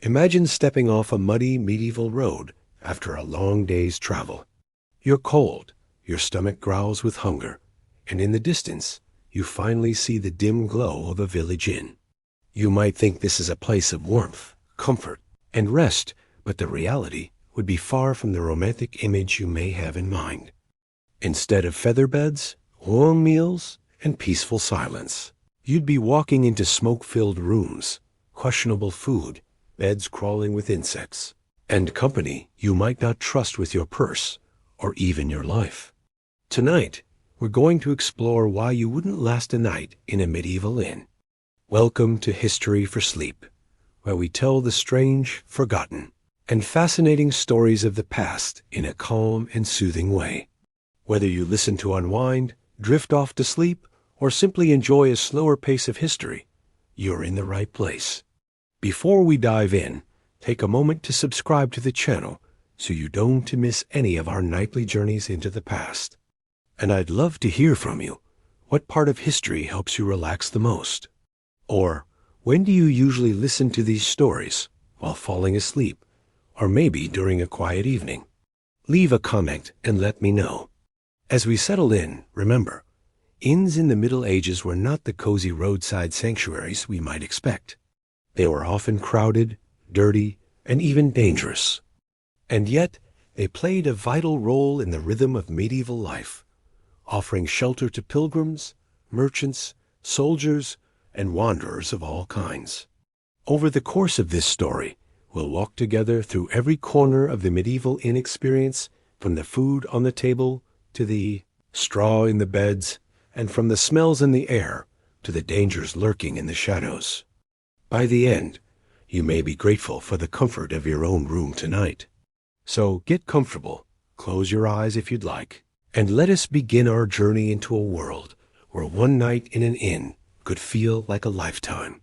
Imagine stepping off a muddy medieval road after a long day's travel. You're cold, your stomach growls with hunger, and in the distance, you finally see the dim glow of a village inn. You might think this is a place of warmth, comfort, and rest, but the reality would be far from the romantic image you may have in mind. Instead of feather beds, warm meals, and peaceful silence, you'd be walking into smoke-filled rooms, questionable food, beds crawling with insects, and company you might not trust with your purse or even your life. Tonight, we're going to explore why you wouldn't last a night in a medieval inn. Welcome to History for Sleep, where we tell the strange, forgotten, and fascinating stories of the past in a calm and soothing way. Whether you listen to unwind, drift off to sleep, or simply enjoy a slower pace of history, you're in the right place. Before we dive in, take a moment to subscribe to the channel so you don't miss any of our nightly journeys into the past. And I'd love to hear from you. What part of history helps you relax the most? Or when do you usually listen to these stories? While falling asleep? Or maybe during a quiet evening? Leave a comment and let me know. As we settle in, remember, inns in the Middle Ages were not the cozy roadside sanctuaries we might expect. They were often crowded, dirty, and even dangerous. And yet, they played a vital role in the rhythm of medieval life, offering shelter to pilgrims, merchants, soldiers, and wanderers of all kinds. Over the course of this story, we'll walk together through every corner of the medieval inn experience, from the food on the table to the straw in the beds, and from the smells in the air to the dangers lurking in the shadows. By the end, you may be grateful for the comfort of your own room tonight. So get comfortable, close your eyes if you'd like, and let us begin our journey into a world where one night in an inn could feel like a lifetime.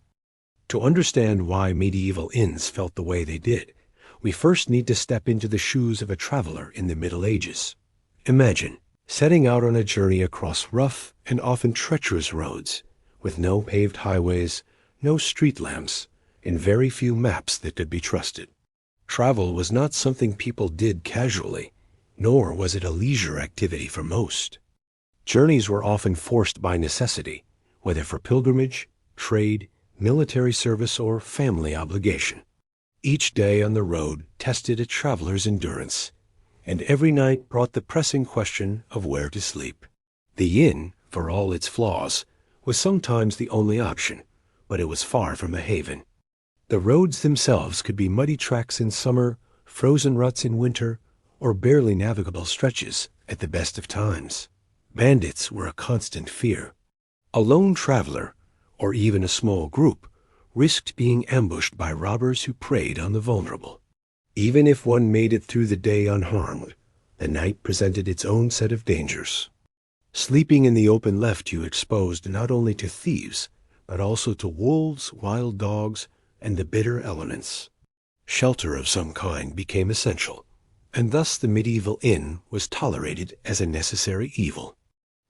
To understand why medieval inns felt the way they did, we first need to step into the shoes of a traveler in the Middle Ages. Imagine setting out on a journey across rough and often treacherous roads, with no paved highways, no street lamps, and very few maps that could be trusted. Travel was not something people did casually, nor was it a leisure activity for most. Journeys were often forced by necessity, whether for pilgrimage, trade, military service, or family obligation. Each day on the road tested a traveler's endurance, and every night brought the pressing question of where to sleep. The inn, for all its flaws, was sometimes the only option, but it was far from a haven. The roads themselves could be muddy tracks in summer, frozen ruts in winter, or barely navigable stretches at the best of times. Bandits were a constant fear. A lone traveler, or even a small group, risked being ambushed by robbers who preyed on the vulnerable. Even if one made it through the day unharmed, the night presented its own set of dangers. Sleeping in the open left you exposed not only to thieves, but also to wolves, wild dogs, and the bitter elements. Shelter of some kind became essential, and thus the medieval inn was tolerated as a necessary evil.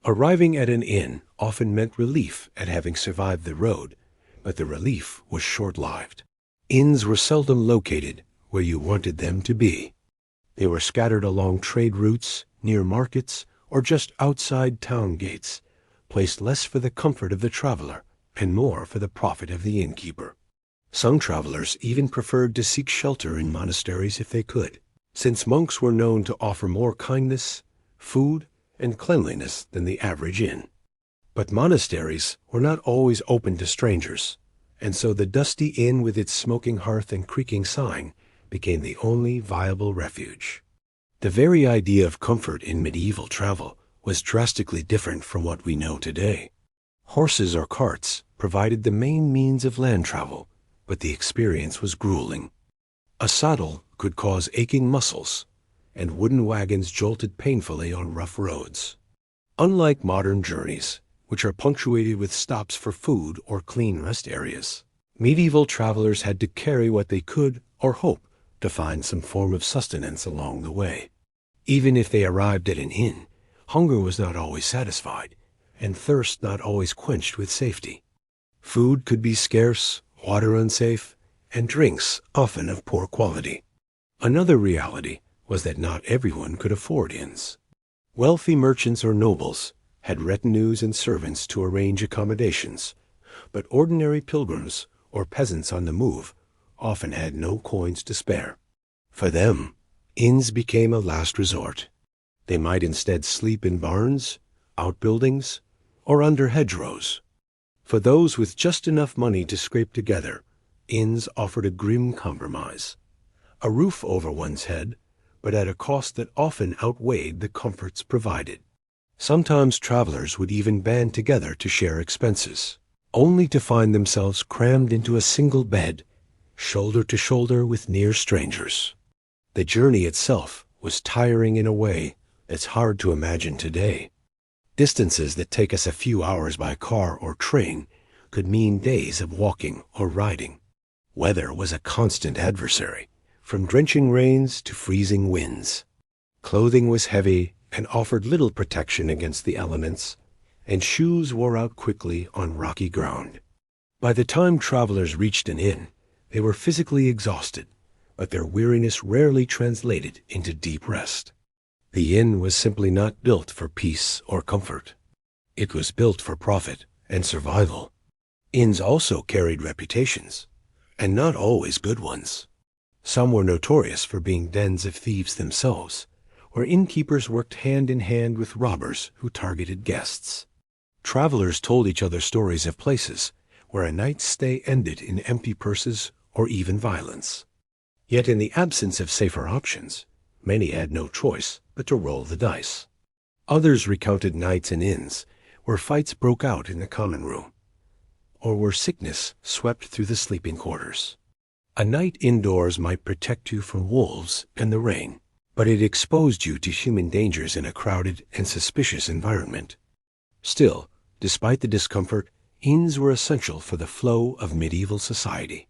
Arriving at an inn often meant relief at having survived the road, but the relief was short-lived. Inns were seldom located where you wanted them to be. They were scattered along trade routes, near markets, or just outside town gates, placed less for the comfort of the traveler and more for the profit of the innkeeper. Some travelers even preferred to seek shelter in monasteries if they could, since monks were known to offer more kindness, food, and cleanliness than the average inn. But monasteries were not always open to strangers, and so the dusty inn with its smoking hearth and creaking sign became the only viable refuge. The very idea of comfort in medieval travel was drastically different from what we know today. Horses or carts provided the main means of land travel, but the experience was grueling. A saddle could cause aching muscles, and wooden wagons jolted painfully on rough roads. Unlike modern journeys, which are punctuated with stops for food or clean rest areas, medieval travelers had to carry what they could or hope to find some form of sustenance along the way. Even if they arrived at an inn, hunger was not always satisfied, and thirst not always quenched with safety. Food could be scarce, water unsafe, and drinks often of poor quality. Another reality was that not everyone could afford inns. Wealthy merchants or nobles had retinues and servants to arrange accommodations, but ordinary pilgrims or peasants on the move often had no coins to spare. For them, inns became a last resort. They might instead sleep in barns, outbuildings, or under hedgerows. For those with just enough money to scrape together, inns offered a grim compromise. A roof over one's head, but at a cost that often outweighed the comforts provided. Sometimes travelers would even band together to share expenses, only to find themselves crammed into a single bed, shoulder to shoulder with near strangers. The journey itself was tiring in a way that's hard to imagine today. Distances that take us a few hours by car or train could mean days of walking or riding. Weather was a constant adversary, from drenching rains to freezing winds. Clothing was heavy and offered little protection against the elements, and shoes wore out quickly on rocky ground. By the time travelers reached an inn, they were physically exhausted, but their weariness rarely translated into deep rest. The inn was simply not built for peace or comfort. It was built for profit and survival. Inns also carried reputations, and not always good ones. Some were notorious for being dens of thieves themselves, where innkeepers worked hand in hand with robbers who targeted guests. Travelers told each other stories of places where a night's stay ended in empty purses or even violence. Yet in the absence of safer options, many had no choice but to roll the dice. Others recounted nights in inns where fights broke out in the common room, or where sickness swept through the sleeping quarters. A night indoors might protect you from wolves and the rain, but it exposed you to human dangers in a crowded and suspicious environment. Still, despite the discomfort, inns were essential for the flow of medieval society.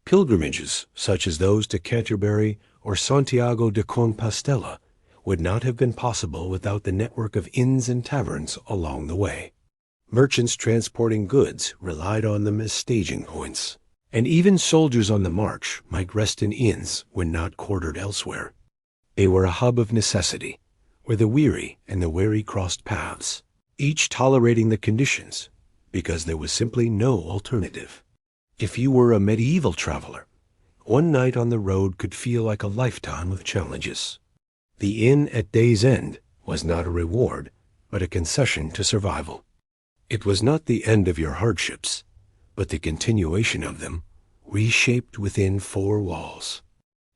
Pilgrimages, such as those to Canterbury or Santiago de Compostela, would not have been possible without the network of inns and taverns along the way. Merchants transporting goods relied on them as staging points, and even soldiers on the march might rest in inns when not quartered elsewhere. They were a hub of necessity, where the weary and the wary crossed paths, each tolerating the conditions, because there was simply no alternative. If you were a medieval traveler, one night on the road could feel like a lifetime of challenges. The inn at day's end was not a reward, but a concession to survival. It was not the end of your hardships, but the continuation of them, reshaped within four walls.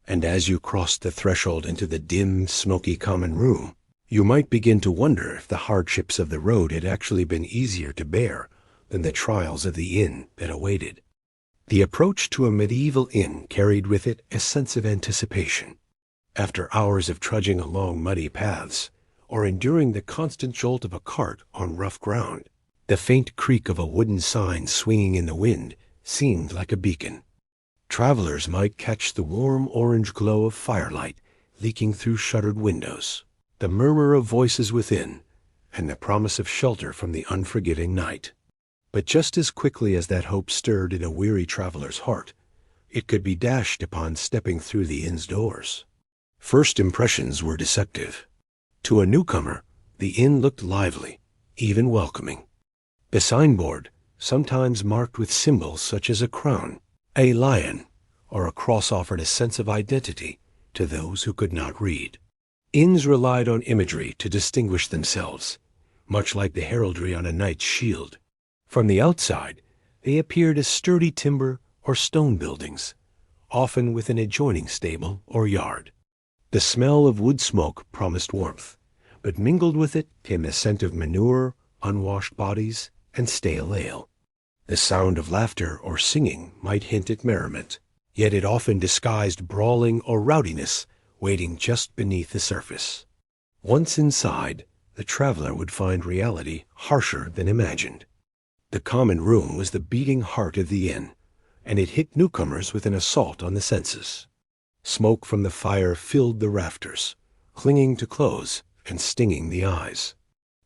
And as you crossed the threshold into the dim, smoky common room, you might begin to wonder if the hardships of the road had actually been easier to bear than the trials of the inn that awaited. The approach to a medieval inn carried with it a sense of anticipation. After hours of trudging along muddy paths, or enduring the constant jolt of a cart on rough ground, the faint creak of a wooden sign swinging in the wind seemed like a beacon. Travelers might catch the warm orange glow of firelight leaking through shuttered windows, the murmur of voices within, and the promise of shelter from the unforgiving night. But just as quickly as that hope stirred in a weary traveler's heart, it could be dashed upon stepping through the inn's doors. First impressions were deceptive. To a newcomer, the inn looked lively, even welcoming. The signboard, sometimes marked with symbols such as a crown, a lion, or a cross, offered a sense of identity to those who could not read. Inns relied on imagery to distinguish themselves, much like the heraldry on a knight's shield. From the outside, they appeared as sturdy timber or stone buildings, often with an adjoining stable or yard. The smell of wood smoke promised warmth, but mingled with it came the scent of manure, unwashed bodies, and stale ale. The sound of laughter or singing might hint at merriment, yet it often disguised brawling or rowdiness waiting just beneath the surface. Once inside, the traveler would find reality harsher than imagined. The common room was the beating heart of the inn, and it hit newcomers with an assault on the senses. Smoke from the fire filled the rafters, clinging to clothes and stinging the eyes.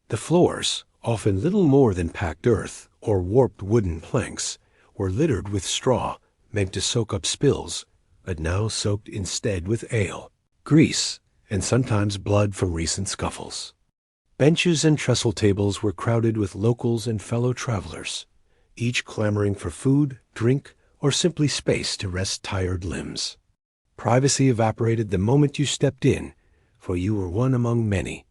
The floors, often little more than packed earth or warped wooden planks, were littered with straw meant to soak up spills, but now soaked instead with ale, grease, and sometimes blood from recent scuffles. Benches and trestle tables were crowded with locals and fellow travelers, each clamoring for food, drink, or simply space to rest tired limbs. Privacy evaporated the moment you stepped in, for you were one among many,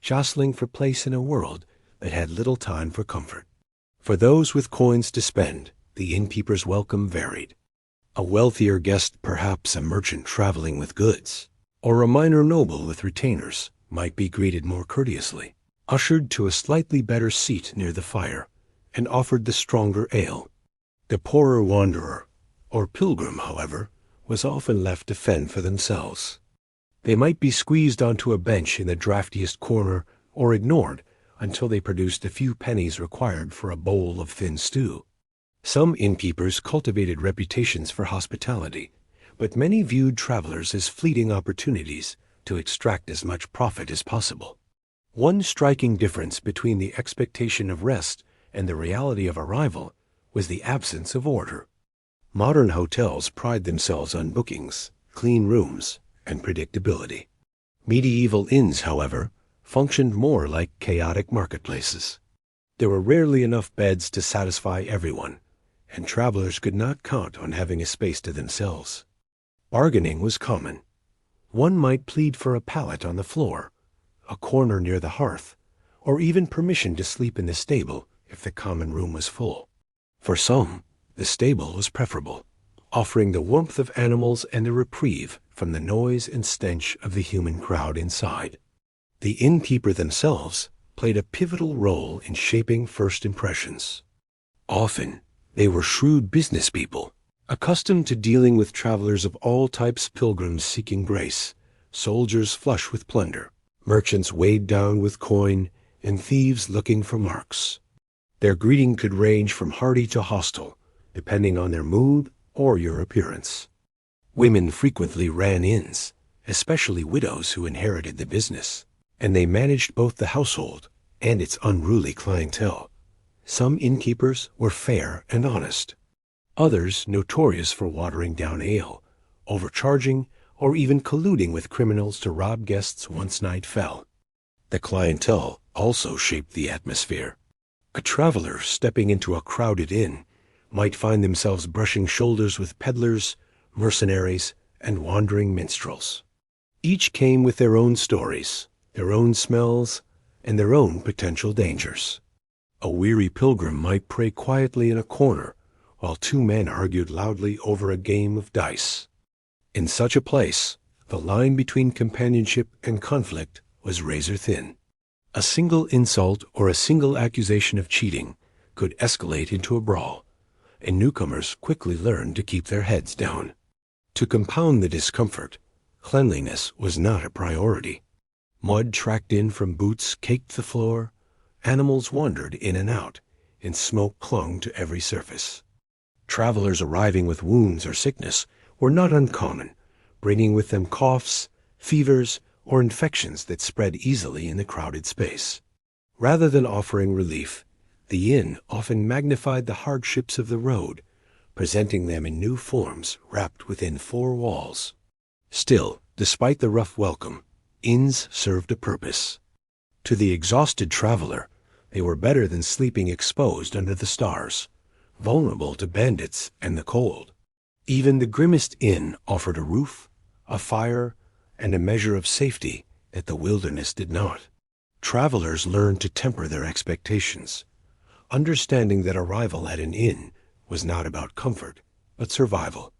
jostling for place in a world that had little time for comfort. For those with coins to spend, the innkeeper's welcome varied. A wealthier guest, perhaps a merchant traveling with goods, or a minor noble with retainers, might be greeted more courteously, ushered to a slightly better seat near the fire, and offered the stronger ale. The poorer wanderer, or pilgrim, however, was often left to fend for themselves. They might be squeezed onto a bench in the draftiest corner, or ignored until they produced the few pennies required for a bowl of thin stew. Some innkeepers cultivated reputations for hospitality, but many viewed travelers as fleeting opportunities to extract as much profit as possible. One striking difference between the expectation of rest and the reality of arrival was the absence of order. Modern hotels pride themselves on bookings, clean rooms, and predictability. Medieval inns, however, functioned more like chaotic marketplaces. There were rarely enough beds to satisfy everyone, and travelers could not count on having a space to themselves. Bargaining was common. One might plead for a pallet on the floor, a corner near the hearth, or even permission to sleep in the stable if the common room was full. For some, the stable was preferable, offering the warmth of animals and a reprieve from the noise and stench of the human crowd inside. The innkeeper themselves played a pivotal role in shaping first impressions. Often, they were shrewd business people, accustomed to dealing with travelers of all types, pilgrims seeking grace, soldiers flush with plunder, merchants weighed down with coin, and thieves looking for marks. Their greeting could range from hearty to hostile, depending on their mood or your appearance. Women frequently ran inns, especially widows who inherited the business, and they managed both the household and its unruly clientele. Some innkeepers were fair and honest, others notorious for watering down ale, overcharging, or even colluding with criminals to rob guests once night fell. The clientele also shaped the atmosphere. A traveler stepping into a crowded inn might find themselves brushing shoulders with peddlers, mercenaries, and wandering minstrels. Each came with their own stories, their own smells, and their own potential dangers. A weary pilgrim might pray quietly in a corner, while two men argued loudly over a game of dice. In such a place, the line between companionship and conflict was razor thin. A single insult or a single accusation of cheating could escalate into a brawl, and newcomers quickly learned to keep their heads down. To compound the discomfort, cleanliness was not a priority. Mud tracked in from boots caked the floor, animals wandered in and out, and smoke clung to every surface. Travelers arriving with wounds or sickness were not uncommon, bringing with them coughs, fevers, or infections that spread easily in the crowded space. Rather than offering relief, the inn often magnified the hardships of the road, presenting them in new forms wrapped within four walls. Still, despite the rough welcome, inns served a purpose. To the exhausted traveler, they were better than sleeping exposed under the stars, vulnerable to bandits and the cold. Even the grimmest inn offered a roof, a fire, and a measure of safety that the wilderness did not. Travelers learned to temper their expectations, understanding that arrival at an inn was not about comfort, but survival.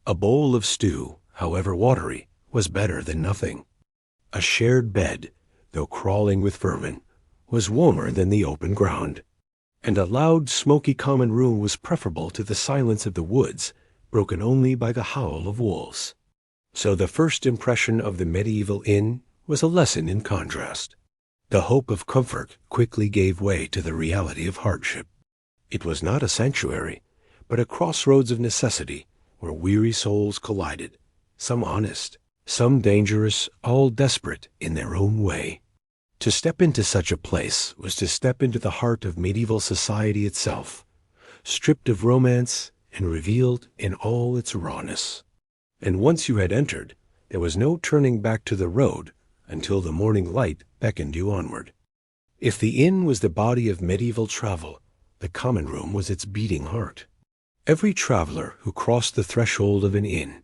A bowl of stew, however watery, was better than nothing. A shared bed, though crawling with vermin, was warmer than the open ground. And a loud, smoky common room was preferable to the silence of the woods, broken only by the howl of wolves. So the first impression of the medieval inn was a lesson in contrast. The hope of comfort quickly gave way to the reality of hardship. It was not a sanctuary, but a crossroads of necessity where weary souls collided, some honest, some dangerous, all desperate in their own way. To step into such a place was to step into the heart of medieval society itself, stripped of romance and revealed in all its rawness. And once you had entered, there was no turning back to the road until the morning light beckoned you onward. If the inn was the body of medieval travel, the common room was its beating heart. Every traveler who crossed the threshold of an inn,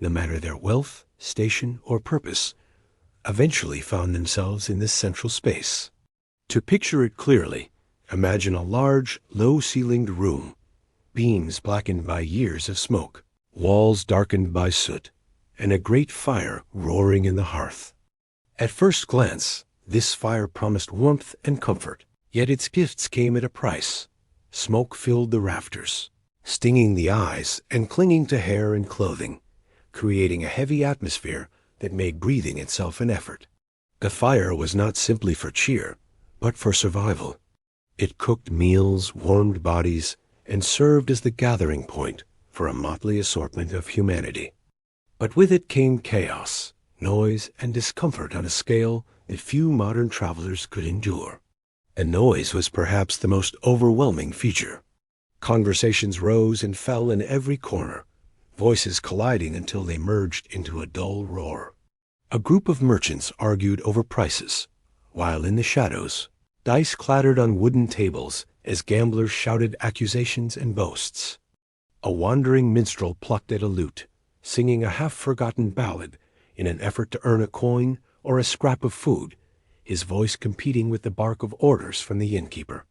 no matter their wealth, station, or purpose, eventually found themselves in this central space. To picture it clearly, imagine a large, low-ceilinged room, beams blackened by years of smoke, walls darkened by soot, and a great fire roaring in the hearth. At first glance, this fire promised warmth and comfort, yet its gifts came at a price. Smoke filled the rafters, stinging the eyes and clinging to hair and clothing, creating a heavy atmosphere that made breathing itself an effort. The fire was not simply for cheer, but for survival. It cooked meals, warmed bodies, and served as the gathering point for a motley assortment of humanity. But with it came chaos, noise, and discomfort on a scale that few modern travelers could endure. And noise was perhaps the most overwhelming feature. Conversations rose and fell in every corner, voices colliding until they merged into a dull roar. A group of merchants argued over prices, while in the shadows, dice clattered on wooden tables as gamblers shouted accusations and boasts. A wandering minstrel plucked at a lute, singing a half-forgotten ballad in an effort to earn a coin or a scrap of food, his voice competing with the bark of orders from the innkeeper.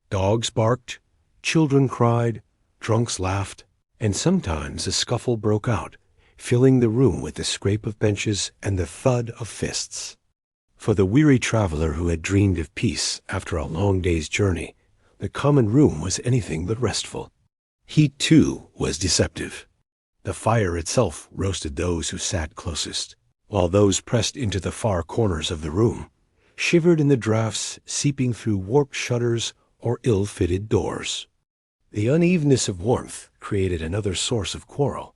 Dogs barked, children cried, drunks laughed, and sometimes a scuffle broke out, filling the room with the scrape of benches and the thud of fists. For the weary traveler who had dreamed of peace after a long day's journey, the common room was anything but restful. Heat, too, was deceptive. The fire itself roasted those who sat closest, while those pressed into the far corners of the room shivered in the draughts seeping through warped shutters or ill-fitted doors. The unevenness of warmth created another source of quarrel,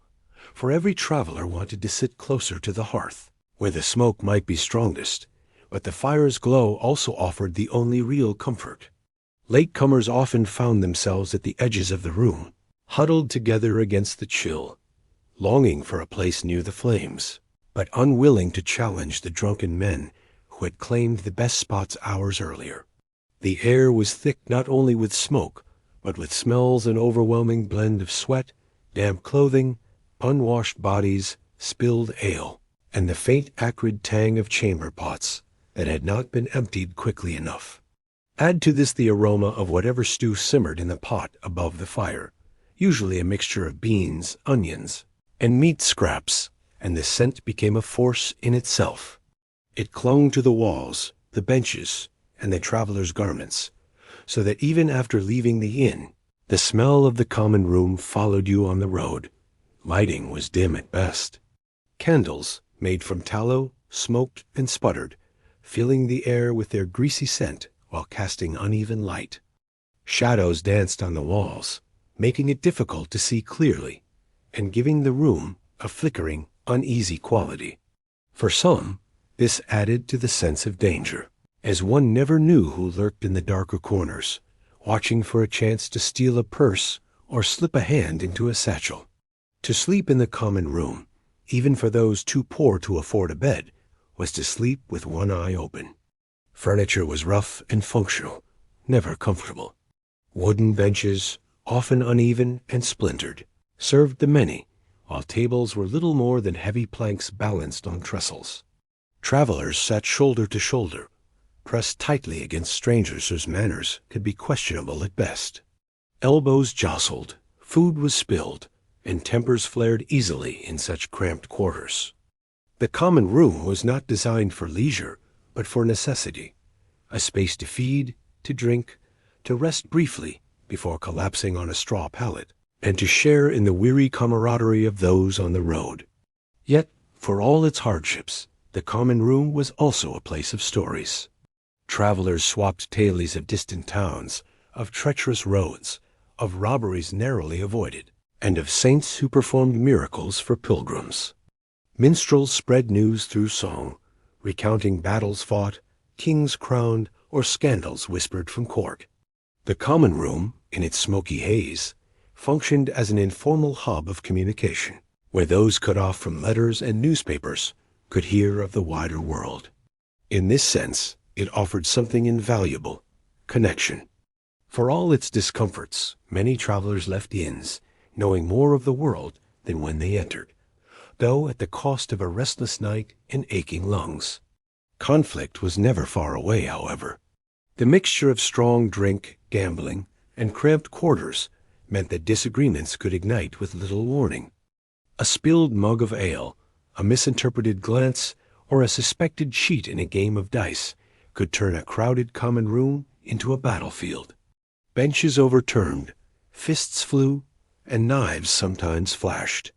for every traveler wanted to sit closer to the hearth, where the smoke might be strongest, but the fire's glow also offered the only real comfort. Latecomers often found themselves at the edges of the room, huddled together against the chill, longing for a place near the flames, but unwilling to challenge the drunken men who had claimed the best spots hours earlier. The air was thick not only with smoke, but with smells an overwhelming blend of sweat, damp clothing, unwashed bodies, spilled ale, and the faint acrid tang of chamber pots that had not been emptied quickly enough. Add to this the aroma of whatever stew simmered in the pot above the fire, usually a mixture of beans, onions, and meat scraps, and the scent became a force in itself. It clung to the walls, the benches, and the traveler's garments, so that even after leaving the inn, the smell of the common room followed you on the road. Lighting was dim at best. Candles, made from tallow, smoked and sputtered, filling the air with their greasy scent while casting uneven light. Shadows danced on the walls, making it difficult to see clearly, and giving the room a flickering, uneasy quality. For some, this added to the sense of danger, as one never knew who lurked in the darker corners, watching for a chance to steal a purse or slip a hand into a satchel. To sleep in the common room, even for those too poor to afford a bed, was to sleep with one eye open. Furniture was rough and functional, never comfortable. Wooden benches, often uneven and splintered, served the many, while tables were little more than heavy planks balanced on trestles. Travelers sat shoulder to shoulder, pressed tightly against strangers whose manners could be questionable at best. Elbows jostled, food was spilled, and tempers flared easily in such cramped quarters. The common room was not designed for leisure, but for necessity, a space to feed, to drink, to rest briefly before collapsing on a straw pallet, and to share in the weary camaraderie of those on the road. Yet, for all its hardships, the common room was also a place of stories. Travelers swapped tales of distant towns, of treacherous roads, of robberies narrowly avoided, and of saints who performed miracles for pilgrims. Minstrels spread news through song, recounting battles fought, kings crowned, or scandals whispered from court. The common room, in its smoky haze, functioned as an informal hub of communication, where those cut off from letters and newspapers could hear of the wider world. In this sense, it offered something invaluable: connection. For all its discomforts, many travelers left inns knowing more of the world than when they entered, though at the cost of a restless night and aching lungs. Conflict was never far away, however. The mixture of strong drink, gambling, and cramped quarters meant that disagreements could ignite with little warning. A spilled mug of ale, a misinterpreted glance, or a suspected cheat in a game of dice could turn a crowded common room into a battlefield. Benches overturned, fists flew, and knives sometimes flashed.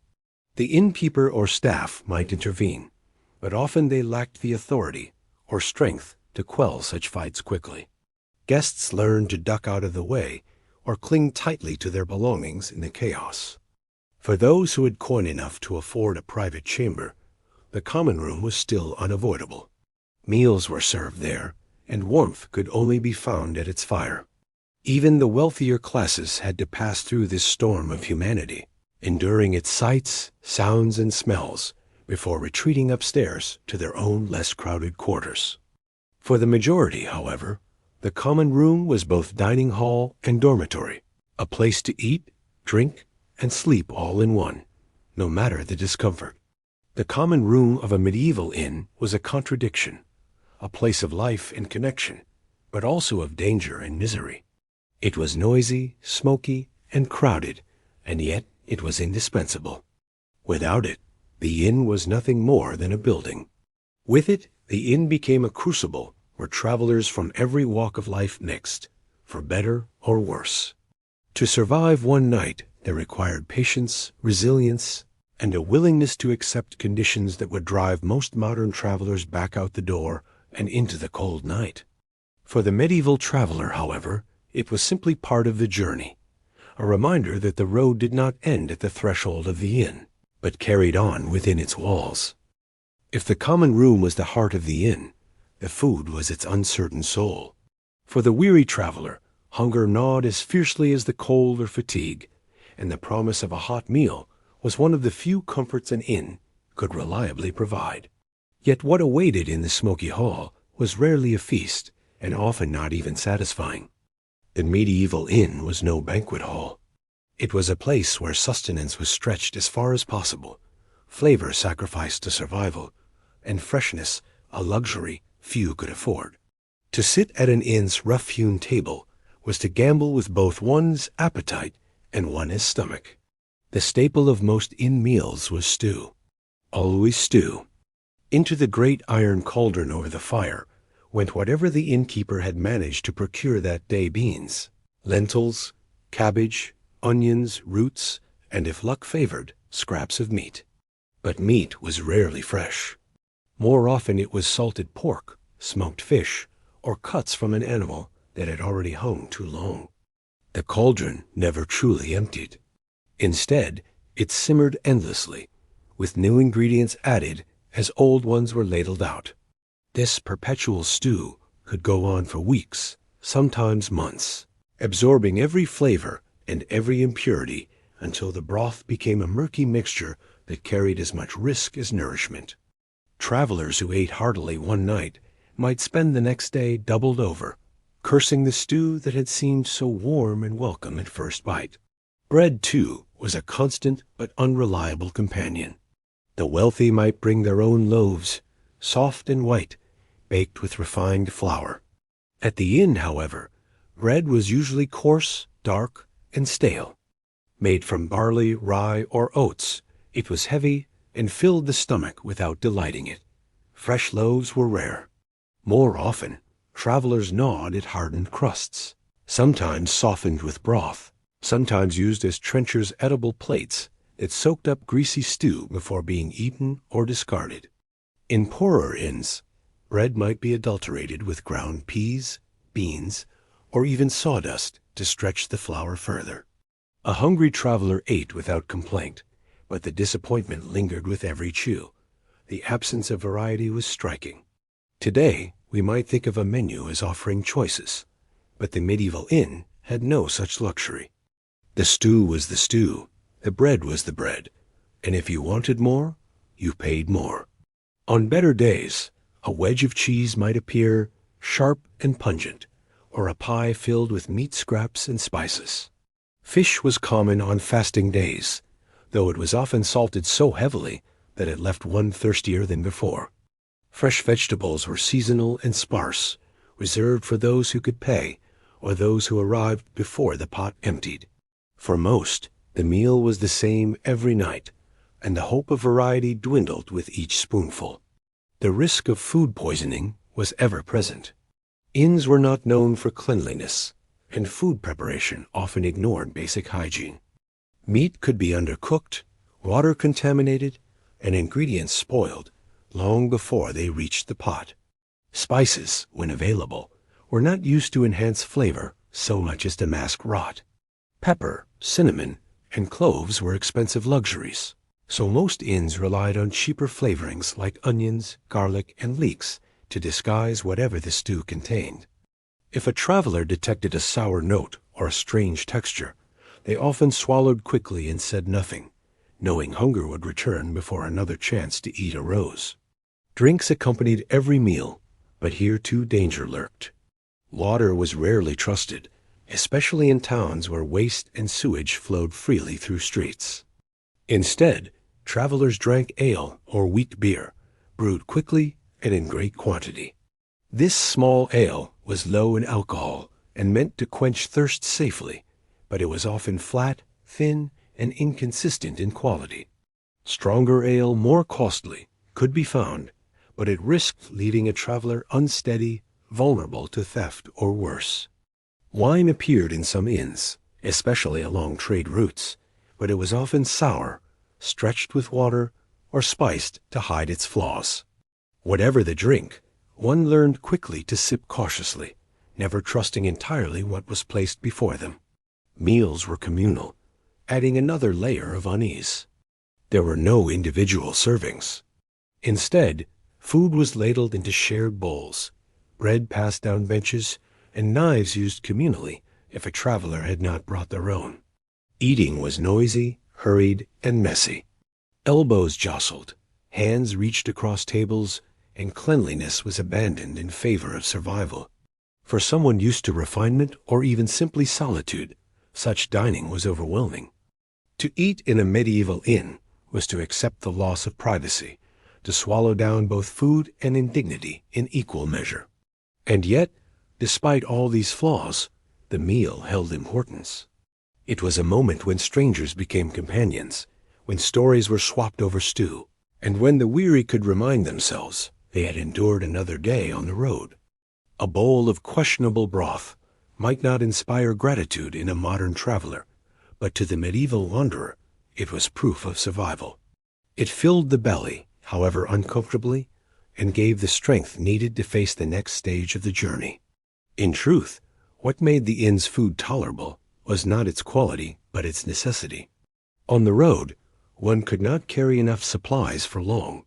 The innkeeper or staff might intervene, but often they lacked the authority or strength to quell such fights quickly. Guests learned to duck out of the way or cling tightly to their belongings in the chaos. For those who had coin enough to afford a private chamber, the common room was still unavoidable. Meals were served there, and warmth could only be found at its fire. Even the wealthier classes had to pass through this storm of humanity, enduring its sights, sounds, and smells before retreating upstairs to their own less crowded quarters. For the majority, however, the common room was both dining hall and dormitory, a place to eat, drink, and sleep all in one, no matter the discomfort. The common room of a medieval inn was a contradiction, a place of life and connection, but also of danger and misery. It was noisy, smoky, and crowded, and yet it was indispensable. Without it, the inn was nothing more than a building. With it, the inn became a crucible where travelers from every walk of life mixed, for better or worse. To survive one night, there required patience, resilience, and a willingness to accept conditions that would drive most modern travelers back out the door and into the cold night. For the medieval traveler, however, it was simply part of the journey, a reminder that the road did not end at the threshold of the inn, but carried on within its walls. If the common room was the heart of the inn, the food was its uncertain soul. For the weary traveler, hunger gnawed as fiercely as the cold or fatigue, and the promise of a hot meal was one of the few comforts an inn could reliably provide. Yet what awaited in the smoky hall was rarely a feast, and often not even satisfying. The medieval inn was no banquet hall. It was a place where sustenance was stretched as far as possible, flavor sacrificed to survival, and freshness a luxury few could afford. To sit at an inn's rough-hewn table was to gamble with both one's appetite and one's stomach. The staple of most inn meals was stew. Always stew. Into the great iron cauldron over the fire went whatever the innkeeper had managed to procure that day: beans, lentils, cabbage, onions, roots, and if luck favored, scraps of meat. But meat was rarely fresh. More often it was salted pork, smoked fish, or cuts from an animal that had already hung too long. The cauldron never truly emptied. Instead, it simmered endlessly, with new ingredients added as old ones were ladled out. This perpetual stew could go on for weeks, sometimes months, absorbing every flavor and every impurity until the broth became a murky mixture that carried as much risk as nourishment. Travelers who ate heartily one night might spend the next day doubled over, cursing the stew that had seemed so warm and welcome at first bite. Bread, too, was a constant but unreliable companion. The wealthy might bring their own loaves, soft and white, baked with refined flour. At the inn, however, bread was usually coarse, dark, and stale. Made from barley, rye, or oats, it was heavy and filled the stomach without delighting it. Fresh loaves were rare. More often, travelers gnawed at hardened crusts, sometimes softened with broth, sometimes used as trenchers' edible plates that soaked up greasy stew before being eaten or discarded. In poorer inns, bread might be adulterated with ground peas, beans, or even sawdust to stretch the flour further. A hungry traveler ate without complaint, but the disappointment lingered with every chew. The absence of variety was striking. Today, we might think of a menu as offering choices, but the medieval inn had no such luxury. The stew was the stew, the bread was the bread, and if you wanted more, you paid more. On better days, a wedge of cheese might appear sharp and pungent, or a pie filled with meat scraps and spices. Fish was common on fasting days, though it was often salted so heavily that it left one thirstier than before. Fresh vegetables were seasonal and sparse, reserved for those who could pay, or those who arrived before the pot emptied. For most, the meal was the same every night, and the hope of variety dwindled with each spoonful. The risk of food poisoning was ever present. Inns were not known for cleanliness, and food preparation often ignored basic hygiene. Meat could be undercooked, water contaminated, and ingredients spoiled long before they reached the pot. Spices, when available, were not used to enhance flavor so much as to mask rot. Pepper, cinnamon, and cloves were expensive luxuries, so most inns relied on cheaper flavorings like onions, garlic, and leeks to disguise whatever the stew contained. If a traveler detected a sour note or a strange texture, they often swallowed quickly and said nothing, knowing hunger would return before another chance to eat arose. Drinks accompanied every meal, but here too danger lurked. Water was rarely trusted, especially in towns where waste and sewage flowed freely through streets. Instead, travelers drank ale or weak beer, brewed quickly and in great quantity. This small ale was low in alcohol and meant to quench thirst safely, but it was often flat, thin, and inconsistent in quality. Stronger ale, more costly, could be found, but it risked leaving a traveler unsteady, vulnerable to theft or worse. Wine appeared in some inns, especially along trade routes, but it was often sour, stretched with water, or spiced to hide its flaws. Whatever the drink, one learned quickly to sip cautiously, never trusting entirely what was placed before them. Meals were communal, adding another layer of unease. There were no individual servings. Instead, food was ladled into shared bowls, bread passed down benches, and knives used communally if a traveler had not brought their own. Eating was noisy, hurried, and messy. Elbows jostled, hands reached across tables, and cleanliness was abandoned in favor of survival. For someone used to refinement or even simply solitude, such dining was overwhelming. To eat in a medieval inn was to accept the loss of privacy, to swallow down both food and indignity in equal measure. And yet, despite all these flaws, the meal held importance. It was a moment when strangers became companions, when stories were swapped over stew, and when the weary could remind themselves they had endured another day on the road. A bowl of questionable broth might not inspire gratitude in a modern traveler, but to the medieval wanderer, it was proof of survival. It filled the belly, however uncomfortably, and gave the strength needed to face the next stage of the journey. In truth, what made the inn's food tolerable was not its quality, but its necessity. On the road, one could not carry enough supplies for long.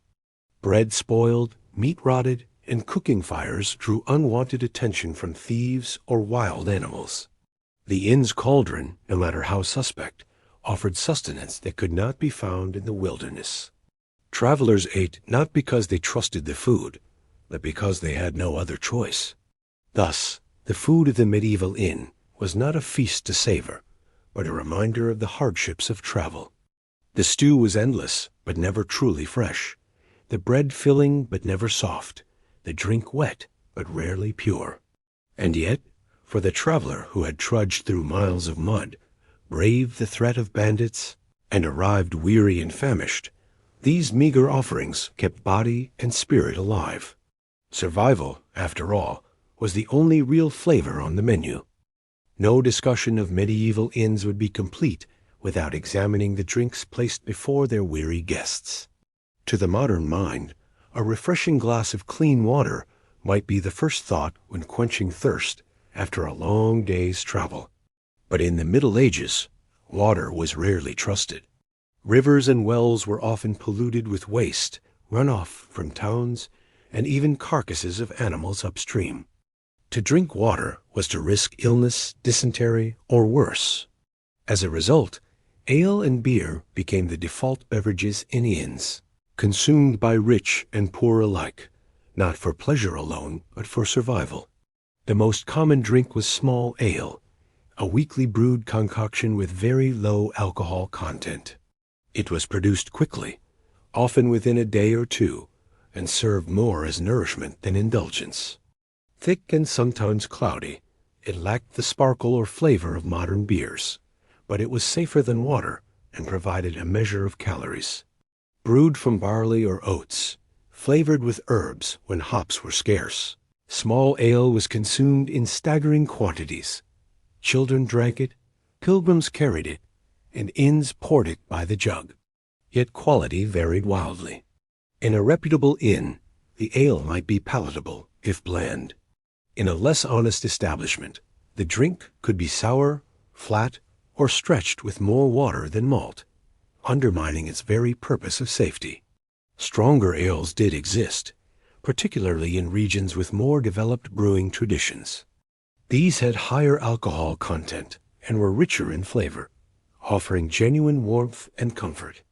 Bread spoiled, meat rotted, and cooking fires drew unwanted attention from thieves or wild animals. The inn's cauldron, no matter how suspect, offered sustenance that could not be found in the wilderness. Travelers ate not because they trusted the food, but because they had no other choice. Thus, the food of the medieval inn was not a feast to savor, but a reminder of the hardships of travel. The stew was endless, but never truly fresh. The bread filling, but never soft. The drink wet, but rarely pure. And yet, for the traveler who had trudged through miles of mud, braved the threat of bandits, and arrived weary and famished, these meager offerings kept body and spirit alive. Survival, after all, was the only real flavor on the menu. No discussion of medieval inns would be complete without examining the drinks placed before their weary guests. To the modern mind, a refreshing glass of clean water might be the first thought when quenching thirst after a long day's travel. But in the Middle Ages, water was rarely trusted. Rivers and wells were often polluted with waste, runoff from towns, and even carcasses of animals upstream. To drink water was to risk illness, dysentery, or worse. As a result, ale and beer became the default beverages in inns, consumed by rich and poor alike, not for pleasure alone, but for survival. The most common drink was small ale, a weakly brewed concoction with very low alcohol content. It was produced quickly, often within a day or two, and served more as nourishment than indulgence. Thick and sometimes cloudy, it lacked the sparkle or flavor of modern beers, but it was safer than water and provided a measure of calories. Brewed from barley or oats, flavored with herbs when hops were scarce, small ale was consumed in staggering quantities. Children drank it, pilgrims carried it, and inns poured it by the jug. Yet quality varied wildly. In a reputable inn, the ale might be palatable if bland. In a less honest establishment, the drink could be sour, flat, or stretched with more water than malt, undermining its very purpose of safety. Stronger ales did exist, particularly in regions with more developed brewing traditions. These had higher alcohol content and were richer in flavor, offering genuine warmth and comfort.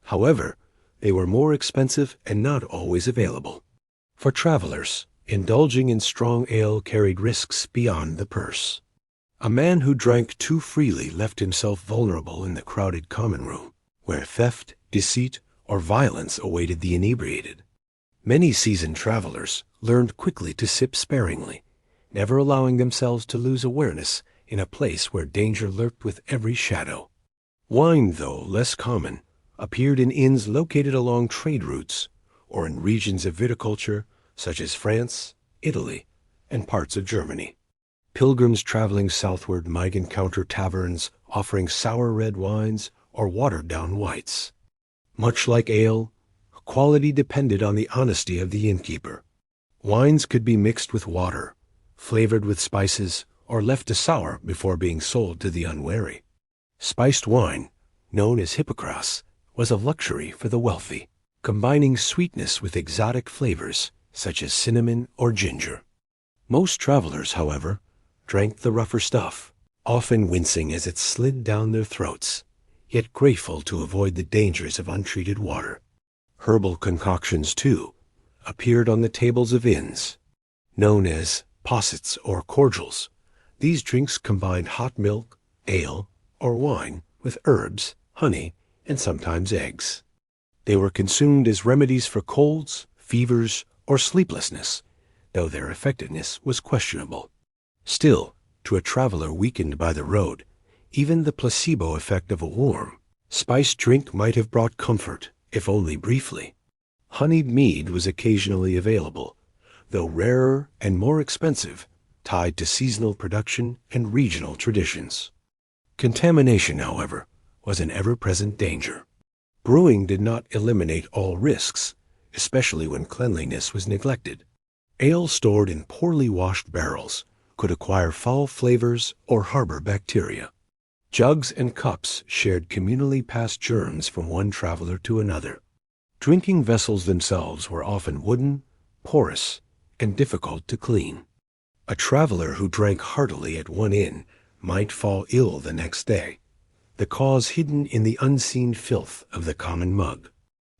However, they were more expensive and not always available. For travelers, indulging in strong ale carried risks beyond the purse. A man who drank too freely left himself vulnerable in the crowded common room, where theft, deceit, or violence awaited the inebriated. Many seasoned travelers learned quickly to sip sparingly, never allowing themselves to lose awareness in a place where danger lurked with every shadow. Wine, though less common, appeared in inns located along trade routes or in regions of viticulture such as France, Italy, and parts of Germany. Pilgrims traveling southward might encounter taverns offering sour red wines or watered-down whites. Much like ale, quality depended on the honesty of the innkeeper. Wines could be mixed with water, flavored with spices, or left to sour before being sold to the unwary. Spiced wine, known as hippocras, was a luxury for the wealthy, combining sweetness with exotic flavors such as cinnamon or ginger. Most travelers, however, drank the rougher stuff, often wincing as it slid down their throats, yet grateful to avoid the dangers of untreated water. Herbal concoctions, too, appeared on the tables of inns. Known as possets or cordials, these drinks combined hot milk, ale, or wine with herbs, honey, and sometimes eggs. They were consumed as remedies for colds, fevers, or sleeplessness, though their effectiveness was questionable. Still, to a traveler weakened by the road, even the placebo effect of a warm, spiced drink might have brought comfort, if only briefly. Honeyed mead was occasionally available, though rarer and more expensive, tied to seasonal production and regional traditions. Contamination, however, was an ever-present danger. Brewing did not eliminate all risks, especially when cleanliness was neglected. Ale stored in poorly washed barrels could acquire foul flavors or harbor bacteria. Jugs and cups shared communally passed germs from one traveler to another. Drinking vessels themselves were often wooden, porous, and difficult to clean. A traveler who drank heartily at one inn might fall ill the next day, the cause hidden in the unseen filth of the common mug.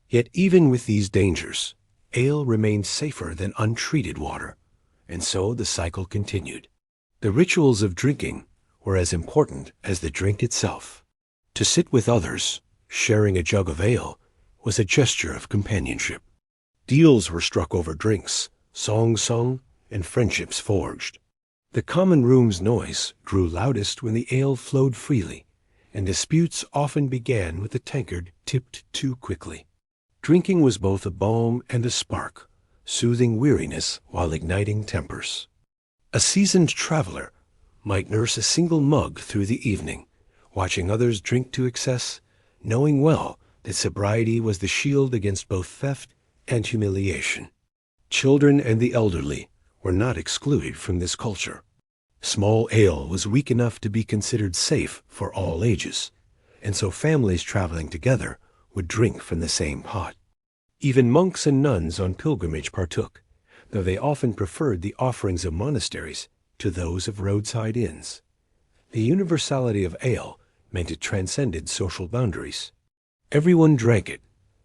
Yet even with these dangers, ale remained safer than untreated water, and so the cycle continued. The rituals of drinking were as important as the drink itself. To sit with others, sharing a jug of ale, was a gesture of companionship. Deals were struck over drinks, songs sung, and friendships forged. The common room's noise grew loudest when the ale flowed freely, and disputes often began with the tankard tipped too quickly. Drinking was both a balm and a spark, soothing weariness while igniting tempers. A seasoned traveler might nurse a single mug through the evening, watching others drink to excess, knowing well that sobriety was the shield against both theft and humiliation. Children and the elderly were not excluded from this culture. Small ale was weak enough to be considered safe for all ages, and so families traveling together would drink from the same pot. Even monks and nuns on pilgrimage partook, though they often preferred the offerings of monasteries to those of roadside inns. The universality of ale meant it transcended social boundaries. Everyone drank it,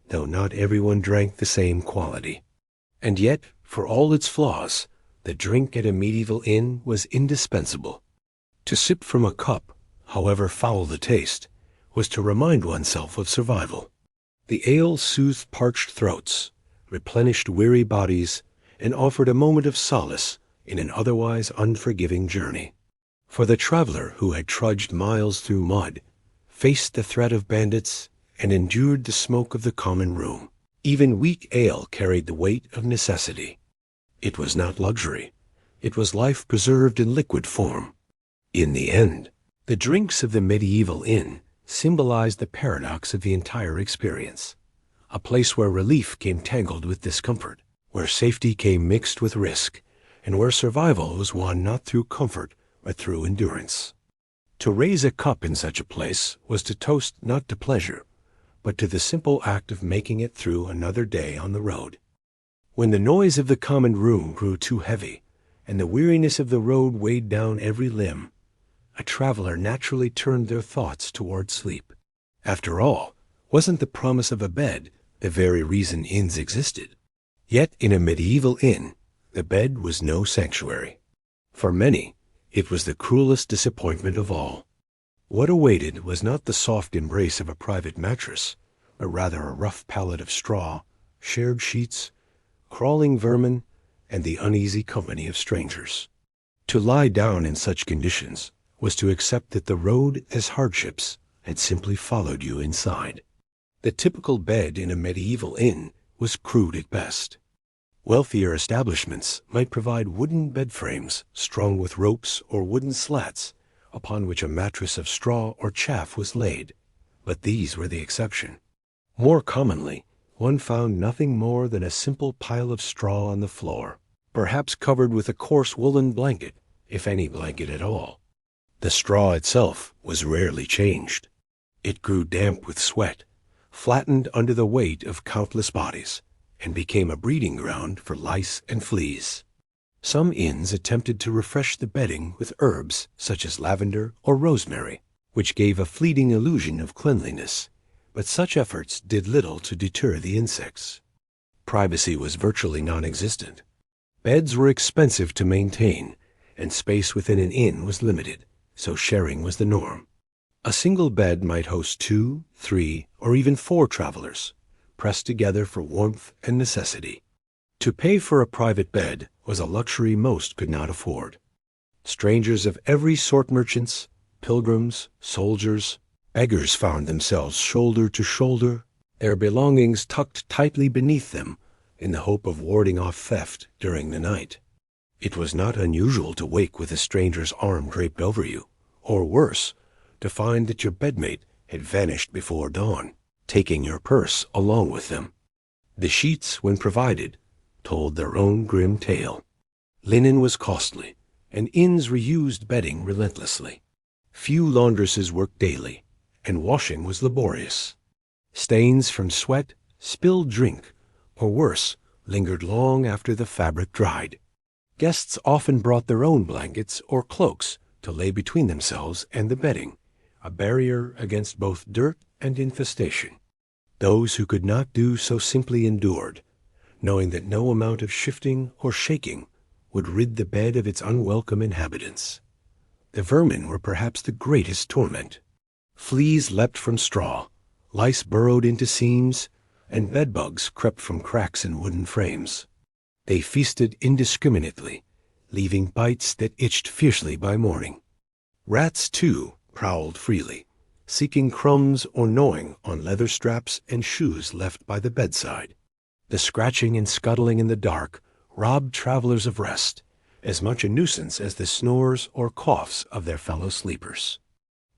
though not everyone drank the same quality. And yet, for all its flaws, the drink at a medieval inn was indispensable. To sip from a cup, however foul the taste, was to remind oneself of survival. The ale soothed parched throats, replenished weary bodies, and offered a moment of solace in an otherwise unforgiving journey. For the traveler who had trudged miles through mud, faced the threat of bandits, and endured the smoke of the common room, even weak ale carried the weight of necessity. It was not luxury. It was life preserved in liquid form. In the end, the drinks of the medieval inn symbolized the paradox of the entire experience, a place where relief came tangled with discomfort, where safety came mixed with risk, and where survival was won not through comfort but through endurance. To raise a cup in such a place was to toast not to pleasure, but to the simple act of making it through another day on the road. When the noise of the common room grew too heavy, and the weariness of the road weighed down every limb, a traveler naturally turned their thoughts toward sleep. After all, wasn't the promise of a bed the very reason inns existed? Yet in a medieval inn, the bed was no sanctuary. For many, it was the cruelest disappointment of all. What awaited was not the soft embrace of a private mattress, but rather a rough pallet of straw, shared sheets, crawling vermin, and the uneasy company of strangers. To lie down in such conditions was to accept that the road, as hardships, had simply followed you inside. The typical bed in a medieval inn was crude at best. Wealthier establishments might provide wooden bed frames strung with ropes or wooden slats upon which a mattress of straw or chaff was laid, but these were the exception. More commonly, one found nothing more than a simple pile of straw on the floor, perhaps covered with a coarse woolen blanket, if any blanket at all. The straw itself was rarely changed. It grew damp with sweat, flattened under the weight of countless bodies, and became a breeding ground for lice and fleas. Some inns attempted to refresh the bedding with herbs such as lavender or rosemary, which gave a fleeting illusion of cleanliness, but such efforts did little to deter the insects. Privacy was virtually non-existent. Beds were expensive to maintain, and space within an inn was limited, so sharing was the norm. A single bed might host 2, 3, or even 4 travelers, pressed together for warmth and necessity. To pay for a private bed was a luxury most could not afford. Strangers of every sort, merchants, pilgrims, soldiers, beggars, found themselves shoulder to shoulder, their belongings tucked tightly beneath them in the hope of warding off theft during the night. It was not unusual to wake with a stranger's arm draped over you, or worse, to find that your bedmate had vanished before dawn, taking your purse along with them. The sheets, when provided, told their own grim tale. Linen was costly, and inns reused bedding relentlessly. Few laundresses worked daily, and washing was laborious. Stains from sweat, spilled drink, or worse, lingered long after the fabric dried. Guests often brought their own blankets or cloaks to lay between themselves and the bedding, a barrier against both dirt and infestation. Those who could not do so simply endured, knowing that no amount of shifting or shaking would rid the bed of its unwelcome inhabitants. The vermin were perhaps the greatest torment. Fleas leapt from straw, lice burrowed into seams, and bedbugs crept from cracks in wooden frames. They feasted indiscriminately, leaving bites that itched fiercely by morning. Rats, too, prowled freely, seeking crumbs or gnawing on leather straps and shoes left by the bedside. The scratching and scuttling in the dark robbed travelers of rest, as much a nuisance as the snores or coughs of their fellow sleepers.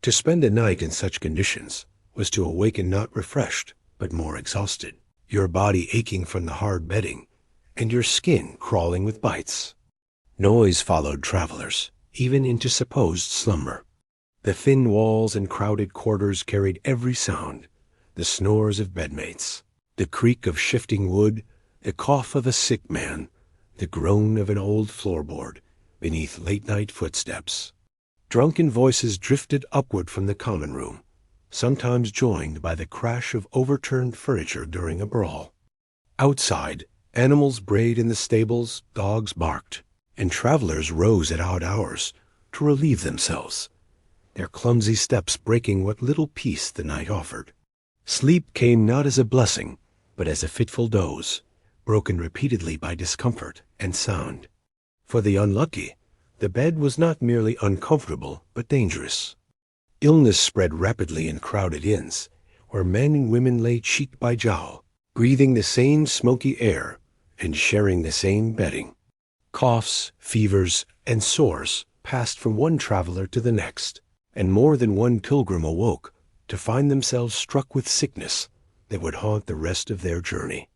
To spend a night in such conditions was to awaken not refreshed, but more exhausted, your body aching from the hard bedding, and your skin crawling with bites. Noise followed travelers, even into supposed slumber. The thin walls and crowded quarters carried every sound, the snores of bedmates, the creak of shifting wood, the cough of a sick man, the groan of an old floorboard beneath late-night footsteps. Drunken voices drifted upward from the common room, sometimes joined by the crash of overturned furniture during a brawl. Outside, animals brayed in the stables, dogs barked, and travelers rose at odd hours to relieve themselves, their clumsy steps breaking what little peace the night offered. Sleep came not as a blessing, but as a fitful doze, broken repeatedly by discomfort and sound. For the unlucky, the bed was not merely uncomfortable, but dangerous. Illness spread rapidly in crowded inns, where men and women lay cheek by jowl, breathing the same smoky air and sharing the same bedding. Coughs, fevers, and sores passed from one traveler to the next, and more than one pilgrim awoke to find themselves struck with sickness that would haunt the rest of their journey.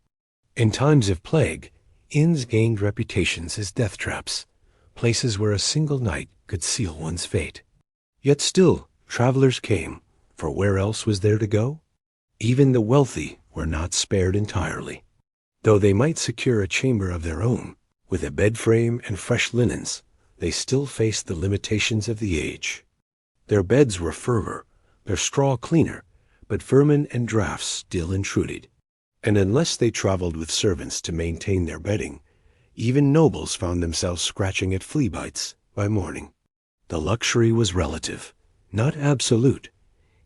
In times of plague, inns gained reputations as death traps, places where a single night could seal one's fate. Yet still, travelers came, for where else was there to go? Even the wealthy were not spared entirely. Though they might secure a chamber of their own, with a bed frame and fresh linens, they still faced the limitations of the age. Their beds were firmer, their straw cleaner, but vermin and drafts still intruded. And unless they traveled with servants to maintain their bedding, even nobles found themselves scratching at flea bites by morning. The luxury was relative, not absolute.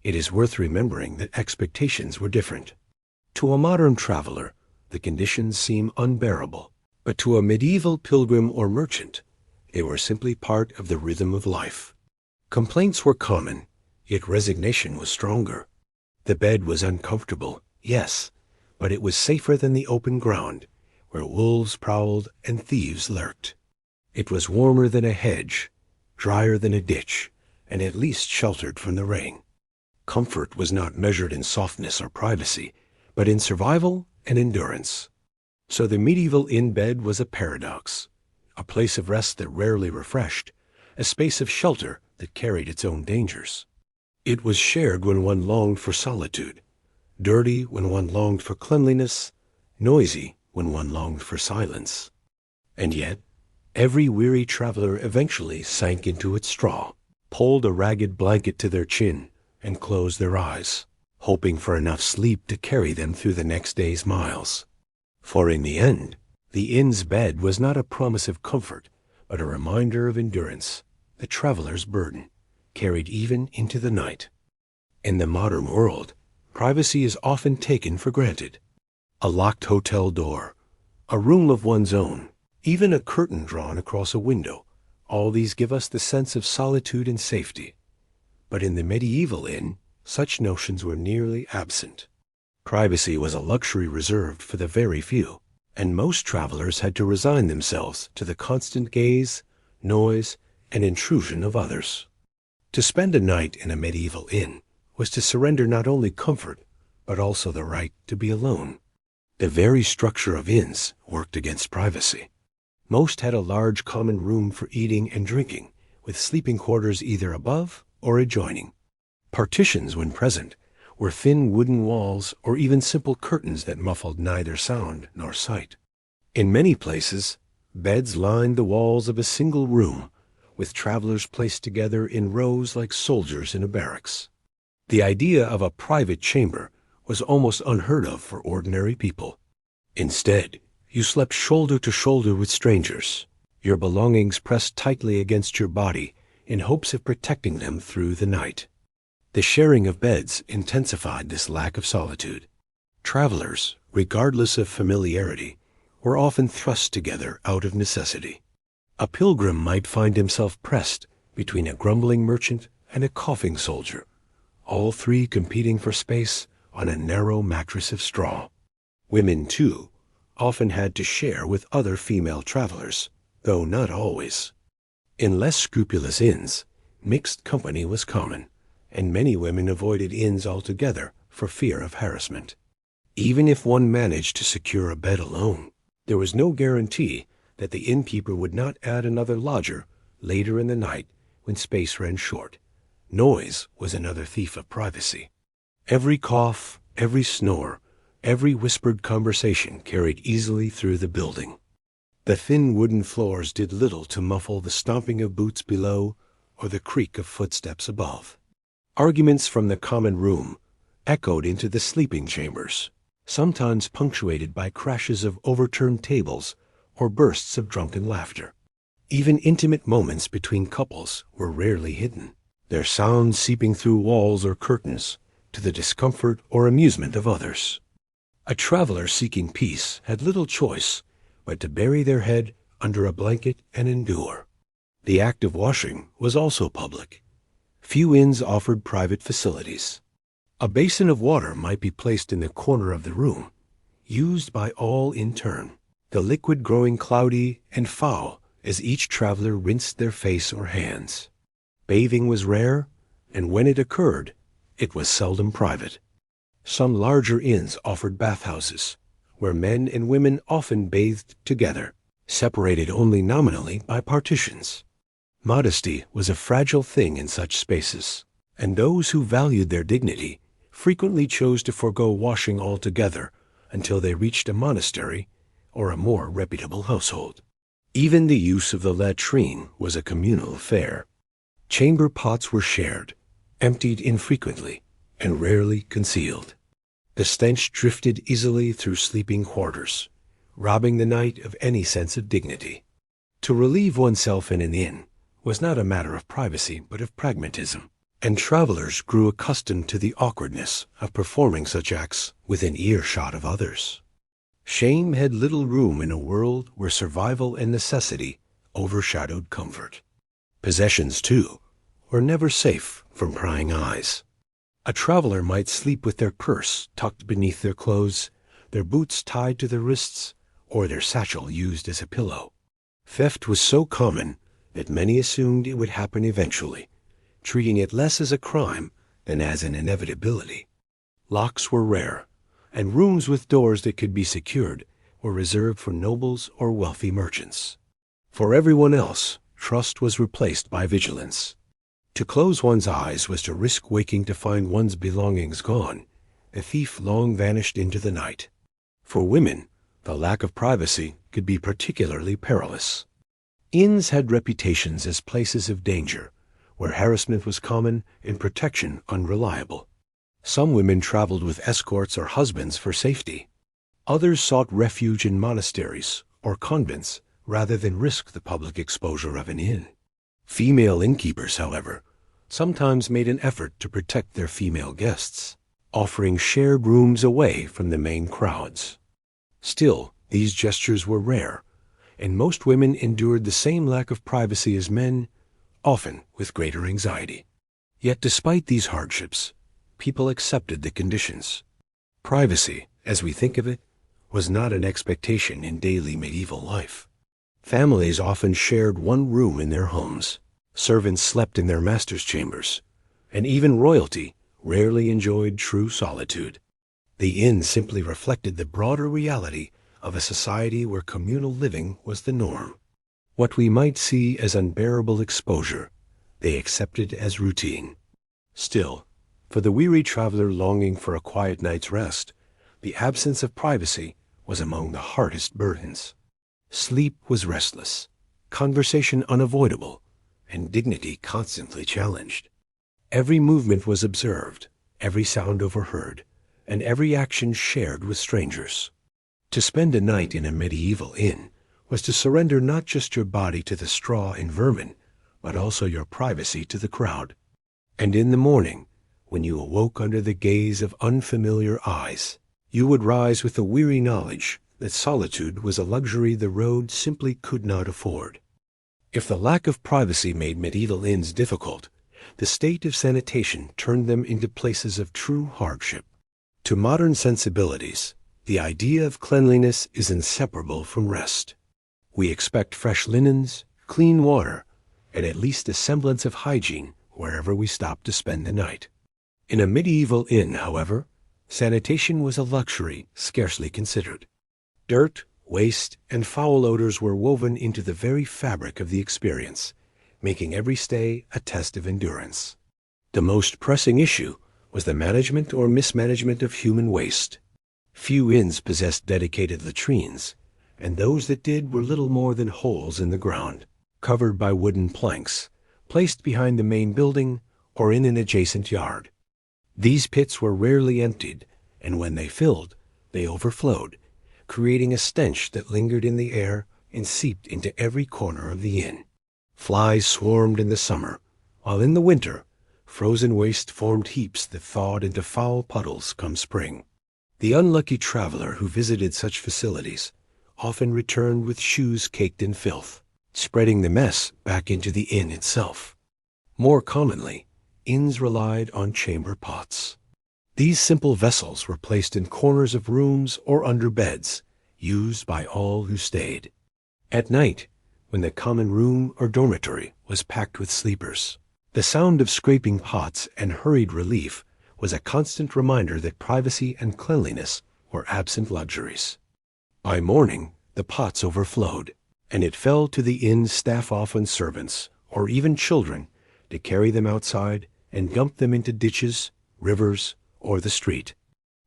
It is worth remembering that expectations were different. To a modern traveler, the conditions seem unbearable, but to a medieval pilgrim or merchant, they were simply part of the rhythm of life. Complaints were common, yet resignation was stronger. The bed was uncomfortable, yes, but it was safer than the open ground, where wolves prowled and thieves lurked. It was warmer than a hedge, drier than a ditch, and at least sheltered from the rain. Comfort was not measured in softness or privacy, but in survival and endurance. So the medieval inn bed was a paradox, a place of rest that rarely refreshed, a space of shelter that carried its own dangers. It was shared when one longed for solitude, dirty when one longed for cleanliness, noisy when one longed for silence. And yet, every weary traveler eventually sank into its straw, pulled a ragged blanket to their chin, and closed their eyes, hoping for enough sleep to carry them through the next day's miles. For in the end, the inn's bed was not a promise of comfort, but a reminder of endurance, the traveler's burden, carried even into the night. In the modern world, privacy is often taken for granted. A locked hotel door, a room of one's own, even a curtain drawn across a window, all these give us the sense of solitude and safety. But in the medieval inn, such notions were nearly absent. Privacy was a luxury reserved for the very few, and most travelers had to resign themselves to the constant gaze, noise, and intrusion of others. To spend a night in a medieval inn was to surrender not only comfort, but also the right to be alone. The very structure of inns worked against privacy. Most had a large common room for eating and drinking, with sleeping quarters either above or adjoining. Partitions, when present, were thin wooden walls or even simple curtains that muffled neither sound nor sight. In many places, beds lined the walls of a single room, with travelers placed together in rows like soldiers in a barracks. The idea of a private chamber was almost unheard of for ordinary people. Instead, you slept shoulder to shoulder with strangers, your belongings pressed tightly against your body in hopes of protecting them through the night. The sharing of beds intensified this lack of solitude. Travelers, regardless of familiarity, were often thrust together out of necessity. A pilgrim might find himself pressed between a grumbling merchant and a coughing soldier, all three competing for space on a narrow mattress of straw. Women, too, often had to share with other female travelers, though not always. In less scrupulous inns, mixed company was common, and many women avoided inns altogether for fear of harassment. Even if one managed to secure a bed alone, there was no guarantee that the innkeeper would not add another lodger later in the night when space ran short. Noise was another thief of privacy. Every cough, every snore, every whispered conversation carried easily through the building. The thin wooden floors did little to muffle the stomping of boots below or the creak of footsteps above. Arguments from the common room echoed into the sleeping chambers, sometimes punctuated by crashes of overturned tables or bursts of drunken laughter. Even intimate moments between couples were rarely hidden, their sounds seeping through walls or curtains to the discomfort or amusement of others. A traveler seeking peace had little choice but to bury their head under a blanket and endure. The act of washing was also public. Few inns offered private facilities. A basin of water might be placed in the corner of the room, used by all in turn, the liquid growing cloudy and foul as each traveler rinsed their face or hands. Bathing was rare, and when it occurred, it was seldom private. Some larger inns offered bathhouses, where men and women often bathed together, separated only nominally by partitions. Modesty was a fragile thing in such spaces, and those who valued their dignity frequently chose to forego washing altogether until they reached a monastery or a more reputable household. Even the use of the latrine was a communal affair. Chamber pots were shared, emptied infrequently, and rarely concealed. The stench drifted easily through sleeping quarters, robbing the night of any sense of dignity. To relieve oneself in an inn was not a matter of privacy but of pragmatism, and travelers grew accustomed to the awkwardness of performing such acts within earshot of others. Shame had little room in a world where survival and necessity overshadowed comfort. Possessions, too, were never safe from prying eyes. A traveler might sleep with their purse tucked beneath their clothes, their boots tied to their wrists, or their satchel used as a pillow. Theft was so common that many assumed it would happen eventually, treating it less as a crime than as an inevitability. Locks were rare, and rooms with doors that could be secured were reserved for nobles or wealthy merchants. For everyone else, trust was replaced by vigilance. To close one's eyes was to risk waking to find one's belongings gone. A thief long vanished into the night. For women, the lack of privacy could be particularly perilous. Inns had reputations as places of danger, where harassment was common and protection unreliable. Some women traveled with escorts or husbands for safety. Others sought refuge in monasteries or convents rather than risk the public exposure of an inn. Female innkeepers, however, sometimes made an effort to protect their female guests, offering shared rooms away from the main crowds. Still, these gestures were rare, and most women endured the same lack of privacy as men, often with greater anxiety. Yet despite these hardships, people accepted the conditions. Privacy, as we think of it, was not an expectation in daily medieval life. Families often shared one room in their homes. Servants slept in their masters' chambers, and even royalty rarely enjoyed true solitude. The inn simply reflected the broader reality of a society where communal living was the norm. What we might see as unbearable exposure, they accepted as routine. Still, for the weary traveler longing for a quiet night's rest, the absence of privacy was among the hardest burdens. Sleep was restless, conversation unavoidable, and dignity constantly challenged. Every movement was observed, every sound overheard, and every action shared with strangers. To spend a night in a medieval inn was to surrender not just your body to the straw and vermin, but also your privacy to the crowd. And in the morning, when you awoke under the gaze of unfamiliar eyes, you would rise with the weary knowledge that solitude was a luxury the road simply could not afford. If the lack of privacy made medieval inns difficult, the state of sanitation turned them into places of true hardship. To modern sensibilities, the idea of cleanliness is inseparable from rest. We expect fresh linens, clean water, and at least a semblance of hygiene wherever we stop to spend the night. In a medieval inn, however, sanitation was a luxury scarcely considered. Dirt, waste, and foul odors were woven into the very fabric of the experience, making every stay a test of endurance. The most pressing issue was the management or mismanagement of human waste. Few inns possessed dedicated latrines, and those that did were little more than holes in the ground, covered by wooden planks, placed behind the main building or in an adjacent yard. These pits were rarely emptied, and when they filled, they overflowed, creating a stench that lingered in the air and seeped into every corner of the inn. Flies swarmed in the summer, while in the winter, frozen waste formed heaps that thawed into foul puddles come spring. The unlucky traveler who visited such facilities often returned with shoes caked in filth, spreading the mess back into the inn itself. More commonly, inns relied on chamber pots. These simple vessels were placed in corners of rooms or under beds, used by all who stayed. At night, when the common room or dormitory was packed with sleepers, the sound of scraping pots and hurried relief was a constant reminder that privacy and cleanliness were absent luxuries. By morning, the pots overflowed, and it fell to the inn's staff-off servants, or even children, to carry them outside and dump them into ditches, rivers, or the street.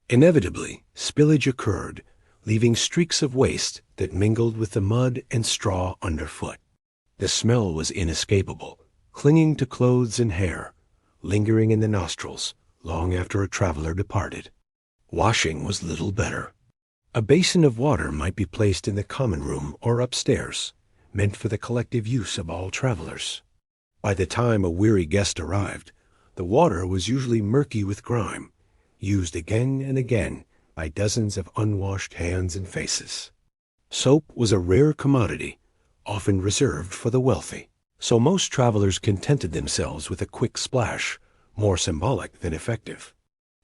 Inevitably, spillage occurred, leaving streaks of waste that mingled with the mud and straw underfoot. The smell was inescapable, clinging to clothes and hair, lingering in the nostrils long after a traveler departed. Washing was little better. A basin of water might be placed in the common room or upstairs, meant for the collective use of all travelers. By the time a weary guest arrived, the water was usually murky with grime, used again and again by dozens of unwashed hands and faces. Soap was a rare commodity, often reserved for the wealthy, so most travelers contented themselves with a quick splash, more symbolic than effective.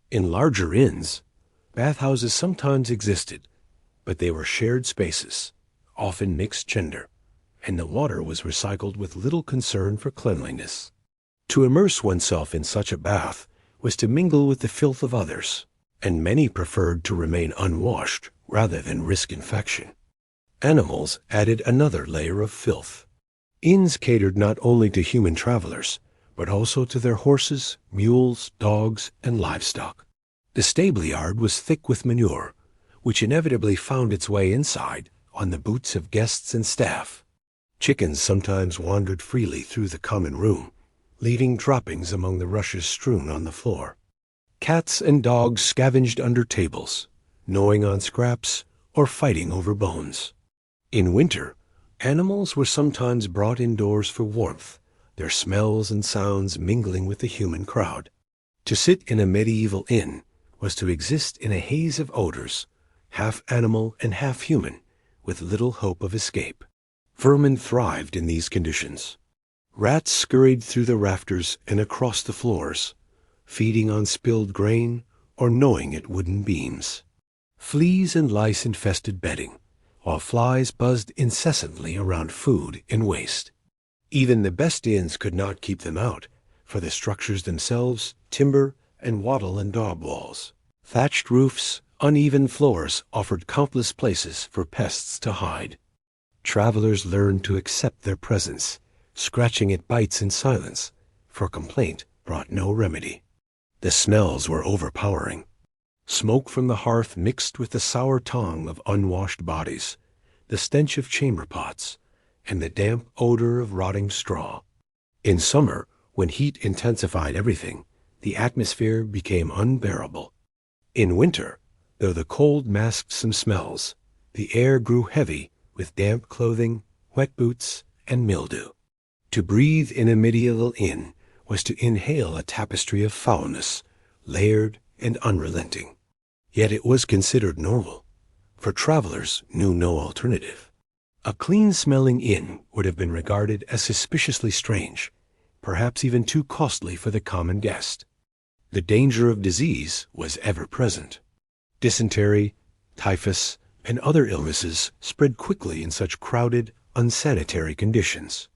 In larger inns, bathhouses sometimes existed, but they were shared spaces, often mixed gender, and the water was recycled with little concern for cleanliness. To immerse oneself in such a bath was to mingle with the filth of others, and many preferred to remain unwashed rather than risk infection. Animals added another layer of filth. Inns catered not only to human travelers, but also to their horses, mules, dogs, and livestock. The stable yard was thick with manure, which inevitably found its way inside on the boots of guests and staff. Chickens sometimes wandered freely through the common room, leaving droppings among the rushes strewn on the floor. Cats and dogs scavenged under tables, gnawing on scraps or fighting over bones. In winter, animals were sometimes brought indoors for warmth, their smells and sounds mingling with the human crowd. To sit in a medieval inn was to exist in a haze of odors, half animal and half human, with little hope of escape. Vermin thrived in these conditions. Rats scurried through the rafters and across the floors, feeding on spilled grain or gnawing at wooden beams. Fleas and lice infested bedding, while flies buzzed incessantly around food and waste. Even the best inns could not keep them out, for the structures themselves, timber, and wattle and daub walls. Thatched roofs, uneven floors offered countless places for pests to hide. Travelers learned to accept their presence, scratching at bites in silence, for complaint brought no remedy. The smells were overpowering. Smoke from the hearth mixed with the sour tongue of unwashed bodies, the stench of chamber pots, and the damp odor of rotting straw. In summer, when heat intensified everything, the atmosphere became unbearable. In winter, though the cold masked some smells, the air grew heavy with damp clothing, wet boots, and mildew. To breathe in a medieval inn was to inhale a tapestry of foulness, layered and unrelenting. Yet it was considered normal, for travelers knew no alternative. A clean-smelling inn would have been regarded as suspiciously strange, perhaps even too costly for the common guest. The danger of disease was ever present. Dysentery, typhus, and other illnesses spread quickly in such crowded, unsanitary conditions.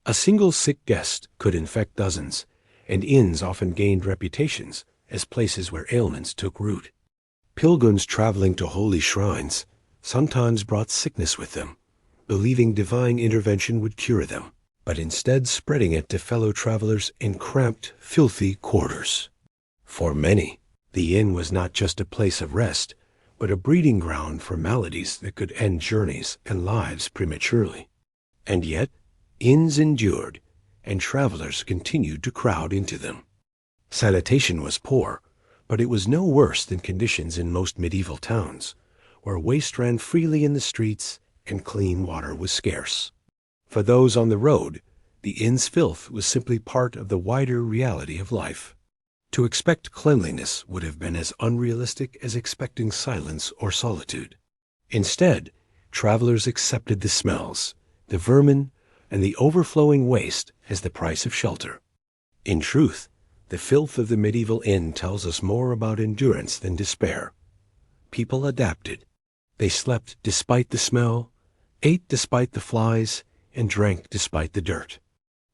A single sick guest could infect dozens, and inns often gained reputations as places where ailments took root. Pilgrims traveling to holy shrines sometimes brought sickness with them, believing divine intervention would cure them, but instead spreading it to fellow travelers in cramped, filthy quarters. For many, the inn was not just a place of rest, but a breeding ground for maladies that could end journeys and lives prematurely. And yet, inns endured, and travelers continued to crowd into them. Sanitation was poor, but it was no worse than conditions in most medieval towns, where waste ran freely in the streets and clean water was scarce. For those on the road, the inn's filth was simply part of the wider reality of life. To expect cleanliness would have been as unrealistic as expecting silence or solitude. Instead, travelers accepted the smells, the vermin, and the overflowing waste as the price of shelter. In truth, the filth of the medieval inn tells us more about endurance than despair. People adapted. They slept despite the smell, ate despite the flies, and drank despite the dirt.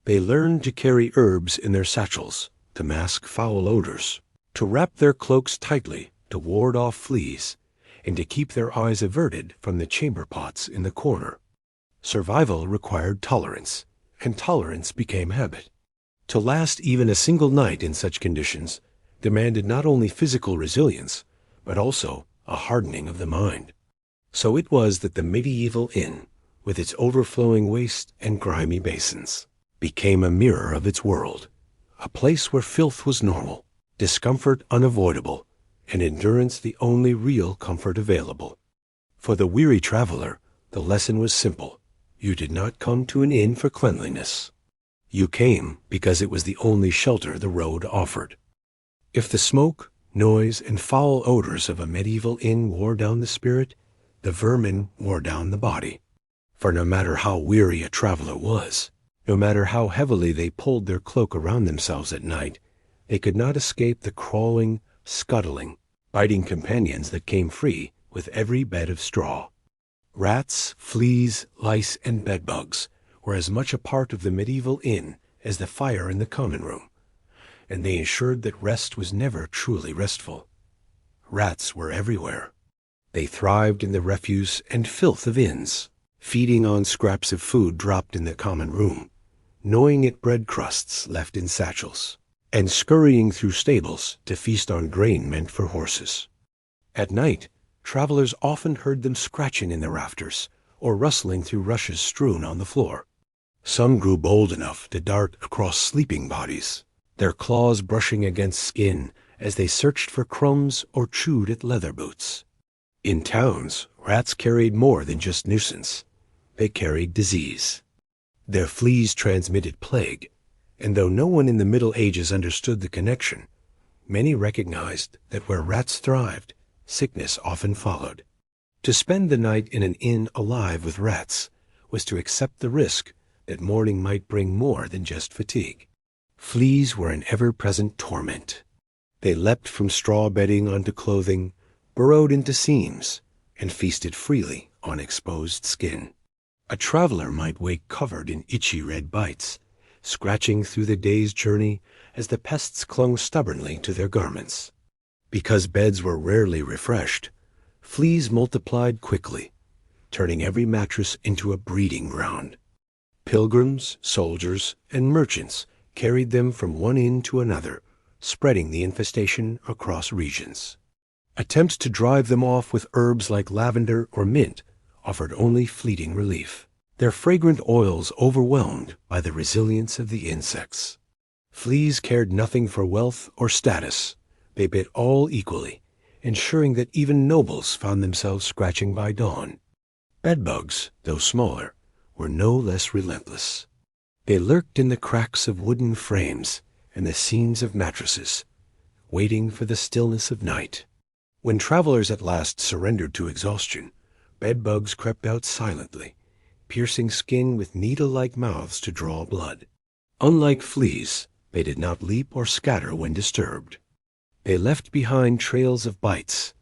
They learned to carry herbs in their satchels, to mask foul odors, to wrap their cloaks tightly to ward off fleas, and to keep their eyes averted from the chamber pots in the corner. Survival required tolerance, and tolerance became habit. To last even a single night in such conditions demanded not only physical resilience, but also a hardening of the mind. So it was that the medieval inn, with its overflowing waste and grimy basins, became a mirror of its world, a place where filth was normal, discomfort unavoidable, and endurance the only real comfort available. For the weary traveler, the lesson was simple. You did not come to an inn for cleanliness. You came because it was the only shelter the road offered. If the smoke, noise, and foul odors of a medieval inn wore down the spirit, the vermin wore down the body. For no matter how weary a traveler was, no matter how heavily they pulled their cloak around themselves at night, they could not escape the crawling, scuttling, biting companions that came free with every bed of straw. Rats, fleas, lice, and bedbugs were as much a part of the medieval inn as the fire in the common room, and they ensured that rest was never truly restful. Rats were everywhere. They thrived in the refuse and filth of inns, feeding on scraps of food dropped in the common room, gnawing at bread crusts left in satchels, and scurrying through stables to feast on grain meant for horses. At night, travelers often heard them scratching in the rafters or rustling through rushes strewn on the floor. Some grew bold enough to dart across sleeping bodies, their claws brushing against skin as they searched for crumbs or chewed at leather boots. In towns, rats carried more than just nuisance. They carried disease. Their fleas transmitted plague, and though no one in the Middle Ages understood the connection, many recognized that where rats thrived, sickness often followed. To spend the night in an inn alive with rats was to accept the risk that morning might bring more than just fatigue. Fleas were an ever-present torment. They leapt from straw bedding onto clothing, burrowed into seams, and feasted freely on exposed skin. A traveler might wake covered in itchy red bites, scratching through the day's journey as the pests clung stubbornly to their garments. Because beds were rarely refreshed, fleas multiplied quickly, turning every mattress into a breeding ground. Pilgrims, soldiers, and merchants carried them from one inn to another, spreading the infestation across regions. Attempts to drive them off with herbs like lavender or mint offered only fleeting relief, their fragrant oils overwhelmed by the resilience of the insects. Fleas cared nothing for wealth or status. They bit all equally, ensuring that even nobles found themselves scratching by dawn. Bedbugs, though smaller, were no less relentless. They lurked in the cracks of wooden frames and the seams of mattresses, waiting for the stillness of night. When travelers at last surrendered to exhaustion, bedbugs crept out silently, piercing skin with needle-like mouths to draw blood. Unlike fleas, they did not leap or scatter when disturbed. They left behind trails of bites,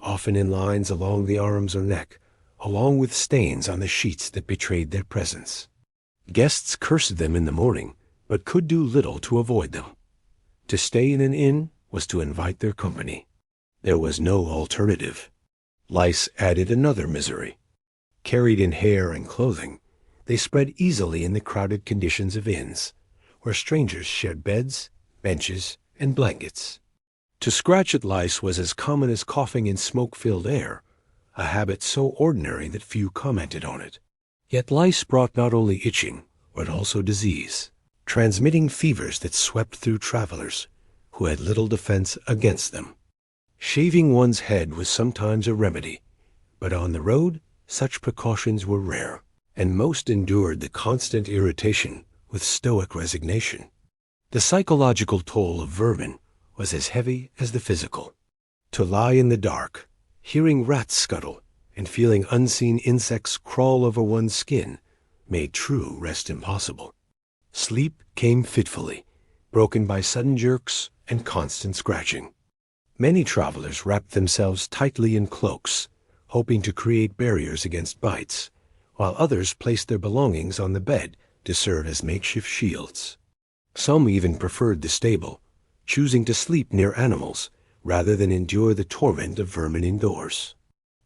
often in lines along the arms or neck, along with stains on the sheets that betrayed their presence. Guests cursed them in the morning, but could do little to avoid them. To stay in an inn was to invite their company. There was no alternative. Lice added another misery. Carried in hair and clothing, they spread easily in the crowded conditions of inns, where strangers shared beds, benches, and blankets. To scratch at lice was as common as coughing in smoke-filled air, a habit so ordinary that few commented on it. Yet lice brought not only itching, but also disease, transmitting fevers that swept through travelers, who had little defense against them. Shaving one's head was sometimes a remedy, but on the road such precautions were rare, and most endured the constant irritation with stoic resignation. The psychological toll of vermin was as heavy as the physical. To lie in the dark, hearing rats scuttle, and feeling unseen insects crawl over one's skin made true rest impossible. Sleep came fitfully, broken by sudden jerks and constant scratching. Many travelers wrapped themselves tightly in cloaks, hoping to create barriers against bites, while others placed their belongings on the bed to serve as makeshift shields. Some even preferred the stable, choosing to sleep near animals rather than endure the torment of vermin indoors.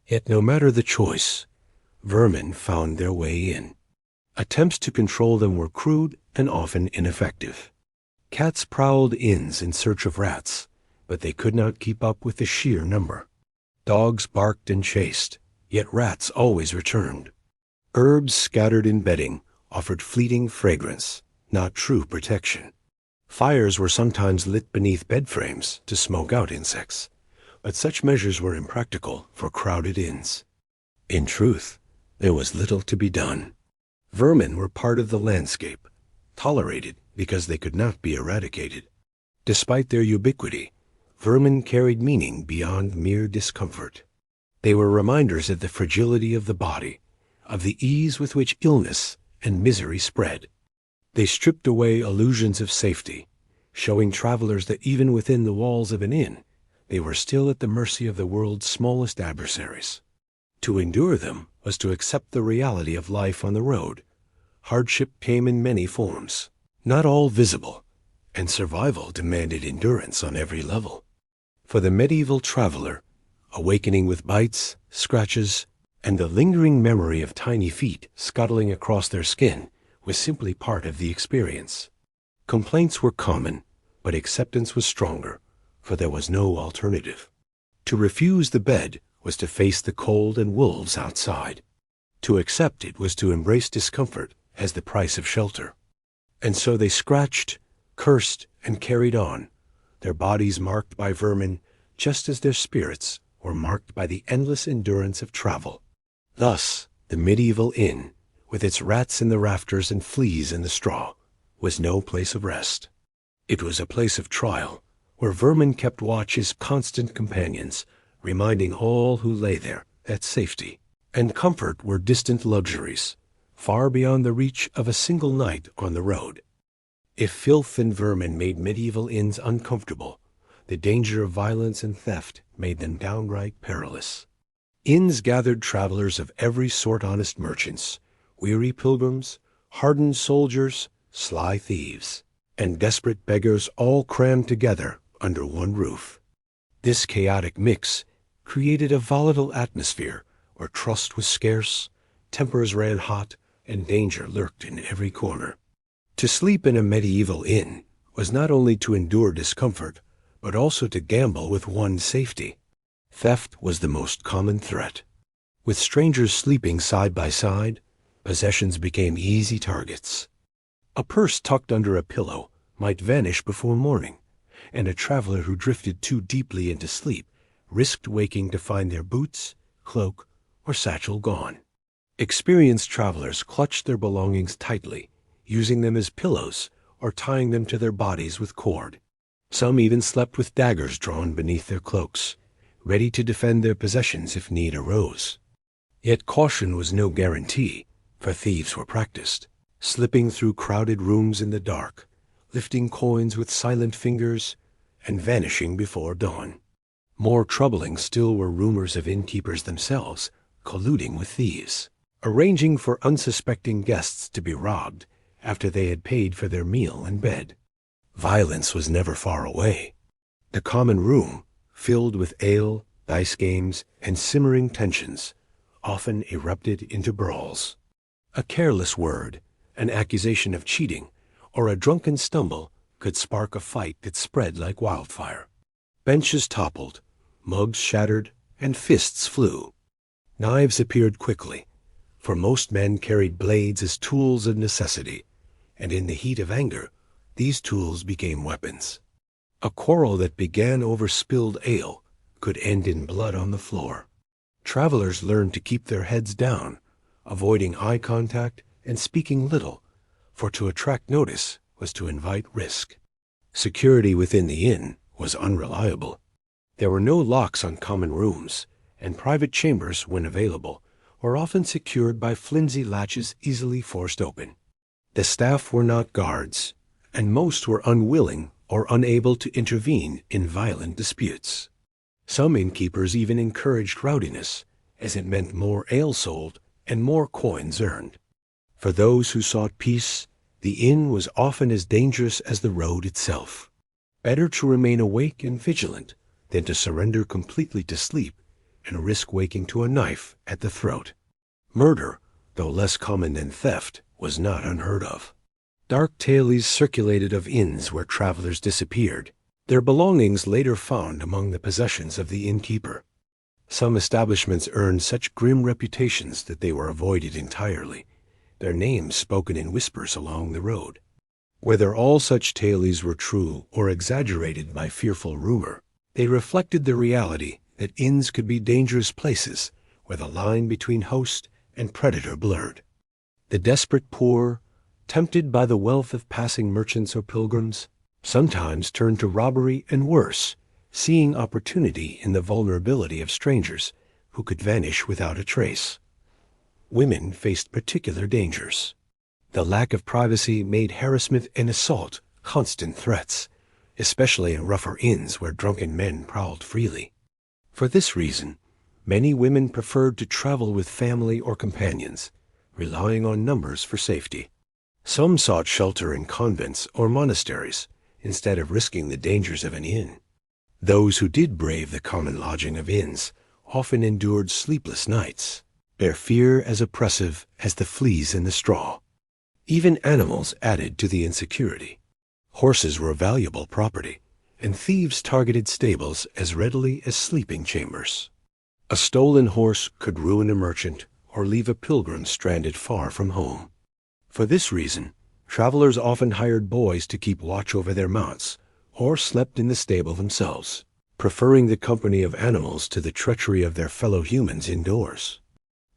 Yet no matter the choice, vermin found their way in. Attempts to control them were crude and often ineffective. Cats prowled inns in search of rats, but they could not keep up with the sheer number. Dogs barked and chased, yet rats always returned. Herbs scattered in bedding offered fleeting fragrance, not true protection. Fires were sometimes lit beneath bed frames to smoke out insects, but such measures were impractical for crowded inns. In truth, there was little to be done. Vermin were part of the landscape, tolerated because they could not be eradicated. Despite their ubiquity, vermin carried meaning beyond mere discomfort. They were reminders of the fragility of the body, of the ease with which illness and misery spread. They stripped away illusions of safety, showing travelers that even within the walls of an inn, they were still at the mercy of the world's smallest adversaries. To endure them was to accept the reality of life on the road. Hardship came in many forms, not all visible, and survival demanded endurance on every level. For the medieval traveler, awakening with bites, scratches, and the lingering memory of tiny feet scuttling across their skin was simply part of the experience. Complaints were common, but acceptance was stronger, for there was no alternative. To refuse the bed was to face the cold and wolves outside. To accept it was to embrace discomfort as the price of shelter. And so they scratched, cursed, and carried on, their bodies marked by vermin, just as their spirits were marked by the endless endurance of travel. Thus, the medieval inn, with its rats in the rafters and fleas in the straw, was no place of rest. It was a place of trial, where vermin kept watch as constant companions, reminding all who lay there that safety and comfort were distant luxuries, far beyond the reach of a single night on the road. If filth and vermin made medieval inns uncomfortable, the danger of violence and theft made them downright perilous. Inns gathered travelers of every sort: honest merchants, weary pilgrims, hardened soldiers, sly thieves, and desperate beggars, all crammed together under one roof. This chaotic mix created a volatile atmosphere where trust was scarce, tempers ran hot, and danger lurked in every corner. To sleep in a medieval inn was not only to endure discomfort, but also to gamble with one's safety. Theft was the most common threat. With strangers sleeping side by side, possessions became easy targets. A purse tucked under a pillow might vanish before morning, and a traveler who drifted too deeply into sleep risked waking to find their boots, cloak, or satchel gone. Experienced travelers clutched their belongings tightly, using them as pillows or tying them to their bodies with cord. Some even slept with daggers drawn beneath their cloaks, ready to defend their possessions if need arose. Yet caution was no guarantee, for thieves were practiced, slipping through crowded rooms in the dark, lifting coins with silent fingers, and vanishing before dawn. More troubling still were rumors of innkeepers themselves colluding with thieves, arranging for unsuspecting guests to be robbed after they had paid for their meal and bed. Violence was never far away. The common room, filled with ale, dice games, and simmering tensions, often erupted into brawls. A careless word, an accusation of cheating, or a drunken stumble could spark a fight that spread like wildfire. Benches toppled, mugs shattered, and fists flew. Knives appeared quickly, for most men carried blades as tools of necessity, and in the heat of anger, these tools became weapons. A quarrel that began over spilled ale could end in blood on the floor. Travelers learned to keep their heads down, avoiding eye contact and speaking little, for to attract notice was to invite risk. Security within the inn was unreliable. There were no locks on common rooms, and private chambers, when available, were often secured by flimsy latches easily forced open. The staff were not guards, and most were unwilling or unable to intervene in violent disputes. Some innkeepers even encouraged rowdiness, as it meant more ale sold and more coins earned. For those who sought peace, the inn was often as dangerous as the road itself. Better to remain awake and vigilant than to surrender completely to sleep and risk waking to a knife at the throat. Murder, though less common than theft, was not unheard of. Dark tales circulated of inns where travelers disappeared, their belongings later found among the possessions of the innkeeper. Some establishments earned such grim reputations that they were avoided entirely, their names spoken in whispers along the road. Whether all such tales were true or exaggerated by fearful rumor, they reflected the reality that inns could be dangerous places where the line between host and predator blurred. The desperate poor, tempted by the wealth of passing merchants or pilgrims, sometimes turned to robbery and worse, seeing opportunity in the vulnerability of strangers who could vanish without a trace. Women faced particular dangers. The lack of privacy made harassment and assault constant threats, especially in rougher inns where drunken men prowled freely. For this reason, many women preferred to travel with family or companions, relying on numbers for safety. Some sought shelter in convents or monasteries instead of risking the dangers of an inn. Those who did brave the common lodging of inns often endured sleepless nights, their fear as oppressive as the fleas in the straw. Even animals added to the insecurity. Horses were valuable property, and thieves targeted stables as readily as sleeping chambers. A stolen horse could ruin a merchant or leave a pilgrim stranded far from home. For this reason, travelers often hired boys to keep watch over their mounts, or slept in the stable themselves, preferring the company of animals to the treachery of their fellow humans indoors.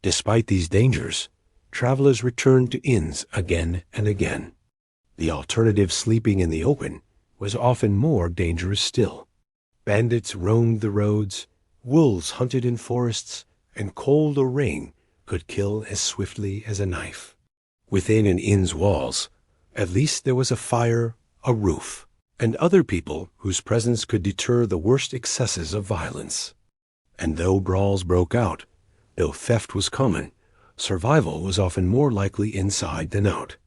Despite these dangers, travelers returned to inns again and again. The alternative, sleeping in the open, was often more dangerous still. Bandits roamed the roads, wolves hunted in forests, and cold or rain could kill as swiftly as a knife. Within an inn's walls, at least there was a fire, a roof, and other people whose presence could deter the worst excesses of violence. And though brawls broke out, though theft was common, survival was often more likely inside than out.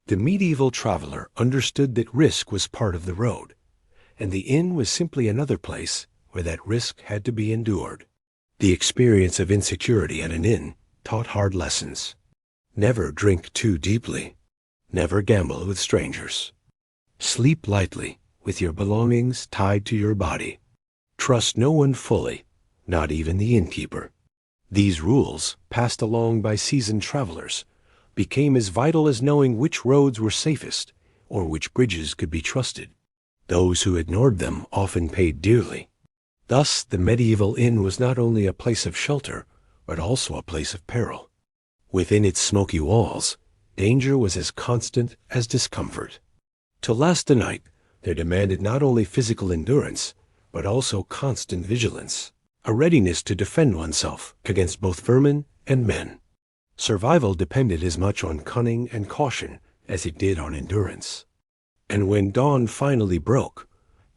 The medieval traveler understood that risk was part of the road, and the inn was simply another place where that risk had to be endured. The experience of insecurity at an inn taught hard lessons. Never drink too deeply. Never gamble with strangers. Sleep lightly with your belongings tied to your body. Trust no one fully, not even the innkeeper. These rules, passed along by seasoned travelers, became as vital as knowing which roads were safest or which bridges could be trusted. Those who ignored them often paid dearly. Thus, the medieval inn was not only a place of shelter, but also a place of peril. Within its smoky walls, danger was as constant as discomfort. To last a night, there demanded not only physical endurance, but also constant vigilance, a readiness to defend oneself against both vermin and men. Survival depended as much on cunning and caution as it did on endurance. And when dawn finally broke,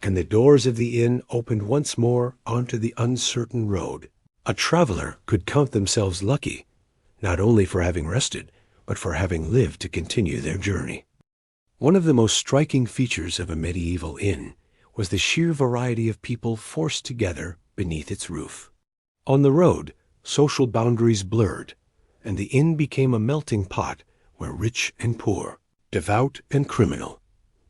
and the doors of the inn opened once more onto the uncertain road, a traveler could count themselves lucky, not only for having rested, but for having lived to continue their journey. One of the most striking features of a medieval inn was the sheer variety of people forced together beneath its roof. On the road, social boundaries blurred, and the inn became a melting pot where rich and poor, devout and criminal,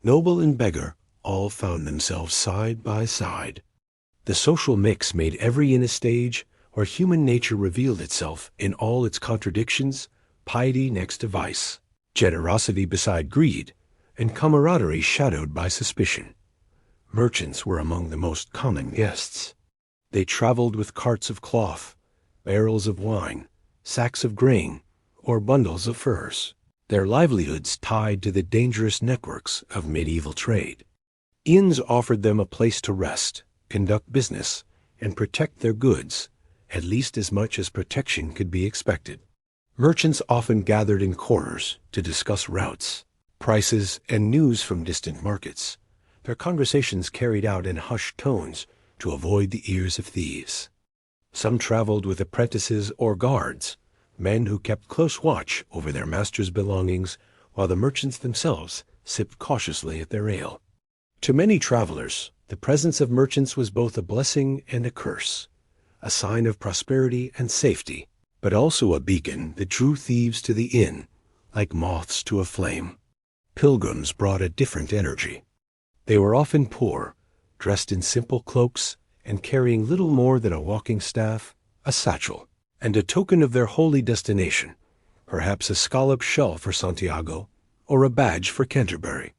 noble and beggar all found themselves side by side. The social mix made every inn a stage where human nature revealed itself in all its contradictions, piety next to vice, generosity beside greed, and camaraderie shadowed by suspicion. Merchants were among the most common guests. They traveled with carts of cloth, barrels of wine, sacks of grain, or bundles of furs, their livelihoods tied to the dangerous networks of medieval trade. Inns offered them a place to rest, conduct business, and protect their goods, at least as much as protection could be expected. Merchants often gathered in corners to discuss routes, prices, and news from distant markets, their conversations carried out in hushed tones to avoid the ears of thieves. Some traveled with apprentices or guards, men who kept close watch over their master's belongings while the merchants themselves sipped cautiously at their ale. To many travelers, the presence of merchants was both a blessing and a curse, a sign of prosperity and safety, but also a beacon that drew thieves to the inn like moths to a flame. Pilgrims brought a different energy. They were often poor, dressed in simple cloaks and carrying little more than a walking staff, a satchel, and a token of their holy destination, perhaps a scalloped shell for Santiago or a badge for Canterbury.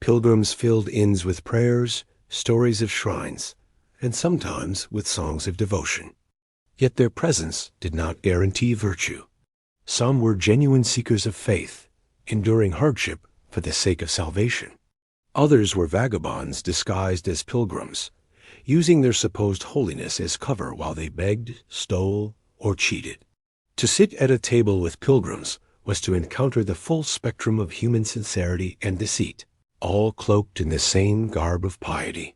Pilgrims filled inns with prayers, stories of shrines, and sometimes with songs of devotion. Yet their presence did not guarantee virtue. Some were genuine seekers of faith, enduring hardship for the sake of salvation. Others were vagabonds disguised as pilgrims, using their supposed holiness as cover while they begged, stole, or cheated. To sit at a table with pilgrims was to encounter the full spectrum of human sincerity and deceit, all cloaked in the same garb of piety.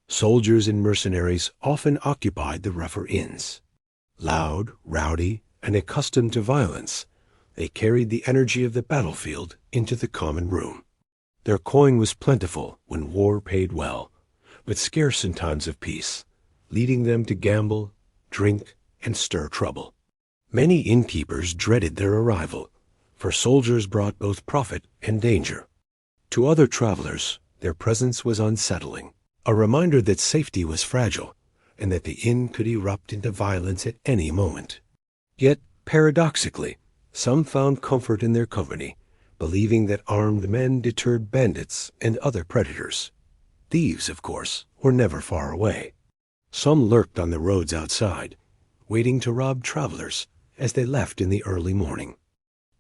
Soldiers and mercenaries often occupied the rougher inns. Loud, rowdy, and accustomed to violence, they carried the energy of the battlefield into the common room. Their coin was plentiful when war paid well, but scarce in times of peace, leading them to gamble, drink, and stir trouble. Many innkeepers dreaded their arrival, for soldiers brought both profit and danger. To other travelers, their presence was unsettling, a reminder that safety was fragile and that the inn could erupt into violence at any moment. Yet, paradoxically, some found comfort in their company, believing that armed men deterred bandits and other predators. Thieves, of course, were never far away. Some lurked on the roads outside, waiting to rob travelers as they left in the early morning.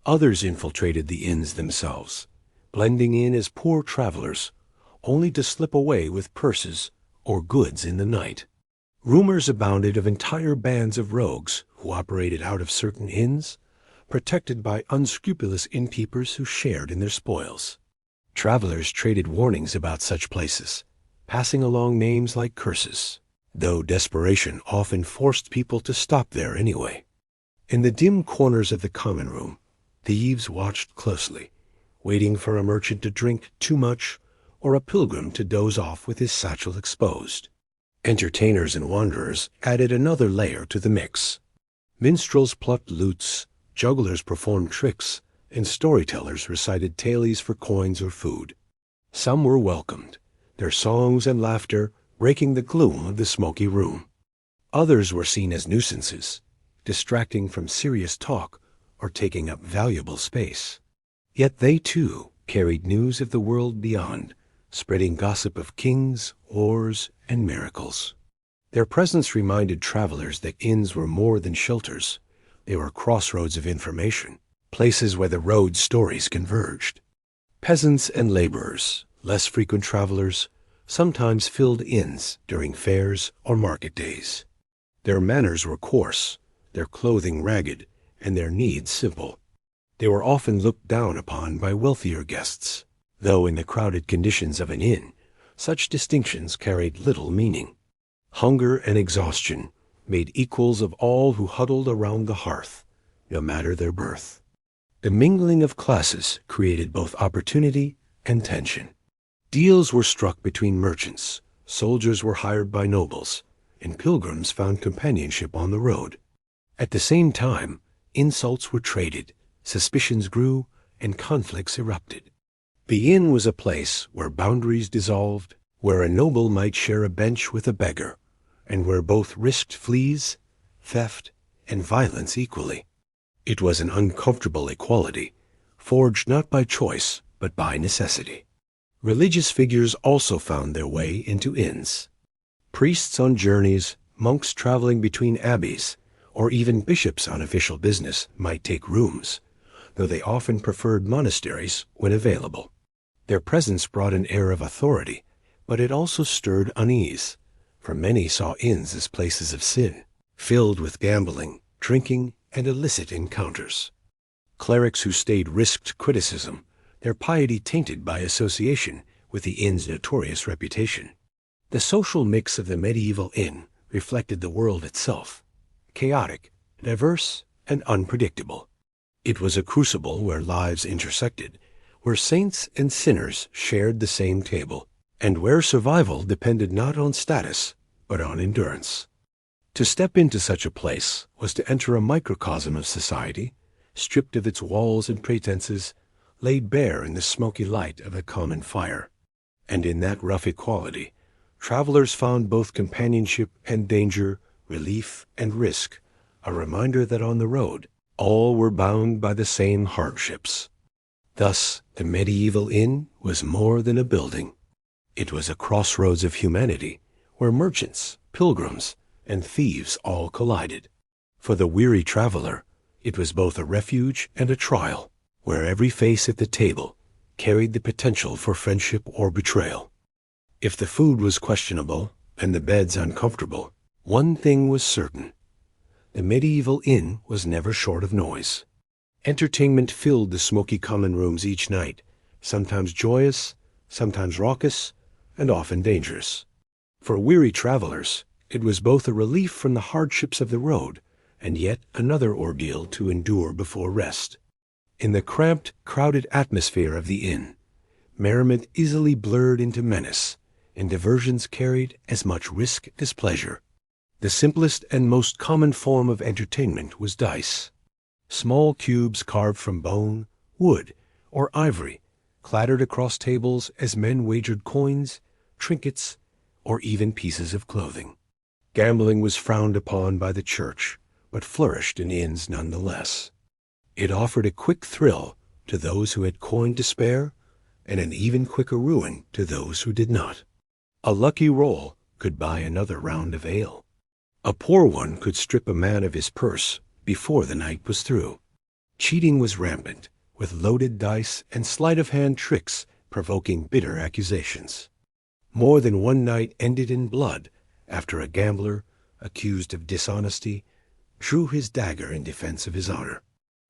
Others infiltrated the inns themselves, blending in as poor travelers, only to slip away with purses or goods in the night. Rumors abounded of entire bands of rogues who operated out of certain inns, protected by unscrupulous innkeepers who shared in their spoils. Travelers traded warnings about such places, passing along names like curses, though desperation often forced people to stop there anyway. In the dim corners of the common room, thieves watched closely, waiting for a merchant to drink too much or a pilgrim to doze off with his satchel exposed. Entertainers and wanderers added another layer to the mix. Minstrels plucked lutes, jugglers performed tricks, and storytellers recited tales for coins or food. Some were welcomed, their songs and laughter breaking the gloom of the smoky room. Others were seen as nuisances, distracting from serious talk or taking up valuable space. Yet they, too, carried news of the world beyond, spreading gossip of kings, wars, and miracles. Their presence reminded travelers that inns were more than shelters. They were crossroads of information, places where the road stories converged. Peasants and laborers, less frequent travelers, sometimes filled inns during fairs or market days. Their manners were coarse, their clothing ragged, and their needs simple. They were often looked down upon by wealthier guests, though in the crowded conditions of an inn, such distinctions carried little meaning. Hunger and exhaustion made equals of all who huddled around the hearth, no matter their birth. The mingling of classes created both opportunity and tension. Deals were struck between merchants, soldiers were hired by nobles, and pilgrims found companionship on the road. At the same time, insults were traded, suspicions grew, and conflicts erupted. The inn was a place where boundaries dissolved, where a noble might share a bench with a beggar, and where both risked fleas, theft, and violence equally. It was an uncomfortable equality, forged not by choice, but by necessity. Religious figures also found their way into inns. Priests on journeys, monks traveling between abbeys, or even bishops on official business might take rooms, though they often preferred monasteries when available. Their presence brought an air of authority, but it also stirred unease, for many saw inns as places of sin, filled with gambling, drinking, and illicit encounters. Clerics who stayed risked criticism, their piety tainted by association with the inn's notorious reputation. The social mix of the medieval inn reflected the world itself, chaotic, diverse, and unpredictable. It was a crucible where lives intersected, where saints and sinners shared the same table, and where survival depended not on status, but on endurance. To step into such a place was to enter a microcosm of society, stripped of its walls and pretenses, laid bare in the smoky light of a common fire. And in that rough equality, travelers found both companionship and danger, relief and risk, a reminder that on the road, all were bound by the same hardships. Thus, the medieval inn was more than a building. It was a crossroads of humanity, where merchants, pilgrims, and thieves all collided. For the weary traveler, it was both a refuge and a trial, where every face at the table carried the potential for friendship or betrayal. If the food was questionable and the beds uncomfortable, one thing was certain. The medieval inn was never short of noise. Entertainment filled the smoky common rooms each night, sometimes joyous, sometimes raucous, and often dangerous. For weary travelers, it was both a relief from the hardships of the road, and yet another ordeal to endure before rest. In the cramped, crowded atmosphere of the inn, merriment easily blurred into menace, and diversions carried as much risk as pleasure. The simplest and most common form of entertainment was dice. Small cubes carved from bone, wood, or ivory clattered across tables as men wagered coins, trinkets, or even pieces of clothing. Gambling was frowned upon by the church, but flourished in inns nonetheless. It offered a quick thrill to those who had coin to spare, and an even quicker ruin to those who did not. A lucky roll could buy another round of ale. A poor one could strip a man of his purse before the night was through. Cheating was rampant, with loaded dice and sleight-of-hand tricks provoking bitter accusations. More than one night ended in blood after a gambler, accused of dishonesty, drew his dagger in defense of his honor.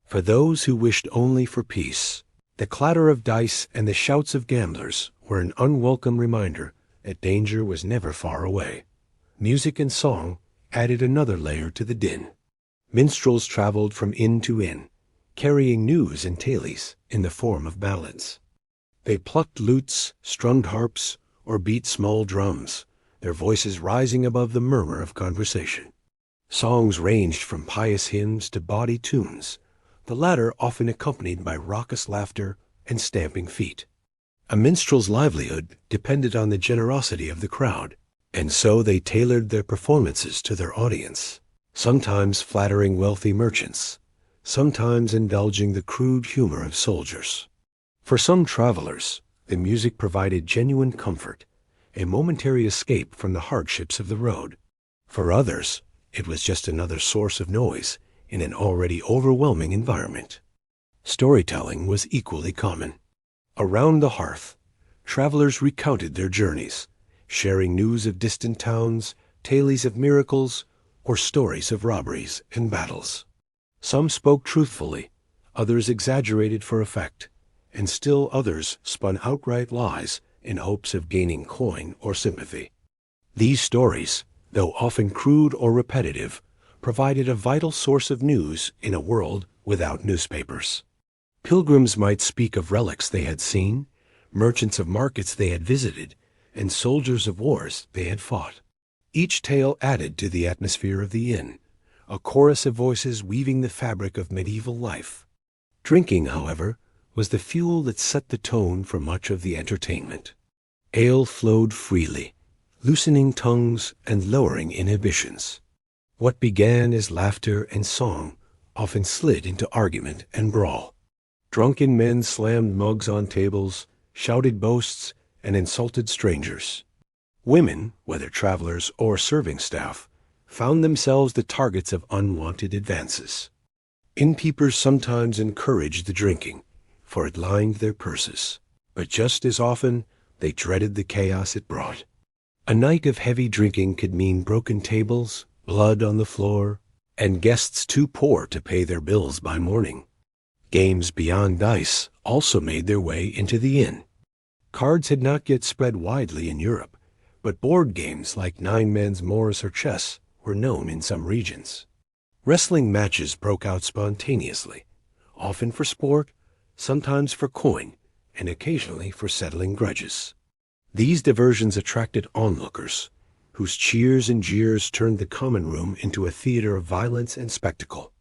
For those who wished only for peace, the clatter of dice and the shouts of gamblers were an unwelcome reminder that danger was never far away. Music and song added another layer to the din. Minstrels traveled from inn to inn, carrying news and tales in the form of ballads. They plucked lutes, strummed harps, or beat small drums, their voices rising above the murmur of conversation. Songs ranged from pious hymns to bawdy tunes, the latter often accompanied by raucous laughter and stamping feet. A minstrel's livelihood depended on the generosity of the crowd, and so they tailored their performances to their audience, sometimes flattering wealthy merchants, sometimes indulging the crude humor of soldiers. For some travelers, the music provided genuine comfort, a momentary escape from the hardships of the road. For others, it was just another source of noise in an already overwhelming environment. Storytelling was equally common. Around the hearth, travelers recounted their journeys, sharing news of distant towns, tales of miracles, or stories of robberies and battles. Some spoke truthfully, others exaggerated for effect, and still others spun outright lies in hopes of gaining coin or sympathy. These stories, though often crude or repetitive, provided a vital source of news in a world without newspapers. Pilgrims might speak of relics they had seen, merchants of markets they had visited, and soldiers of wars they had fought. Each tale added to the atmosphere of the inn, a chorus of voices weaving the fabric of medieval life. Drinking, however, was the fuel that set the tone for much of the entertainment. Ale flowed freely, loosening tongues and lowering inhibitions. What began as laughter and song often slid into argument and brawl. Drunken men slammed mugs on tables, shouted boasts, and insulted strangers. Women, whether travelers or serving staff, found themselves the targets of unwanted advances. Innkeepers sometimes encouraged the drinking, for it lined their purses, but just as often they dreaded the chaos it brought. A night of heavy drinking could mean broken tables, blood on the floor, and guests too poor to pay their bills by morning. Games beyond dice also made their way into the inn. Cards had not yet spread widely in Europe, but board games like nine-men's Morris or chess were known in some regions. Wrestling matches broke out spontaneously, often for sport, sometimes for coin, and occasionally for settling grudges. These diversions attracted onlookers, whose cheers and jeers turned the common room into a theater of violence and spectacle.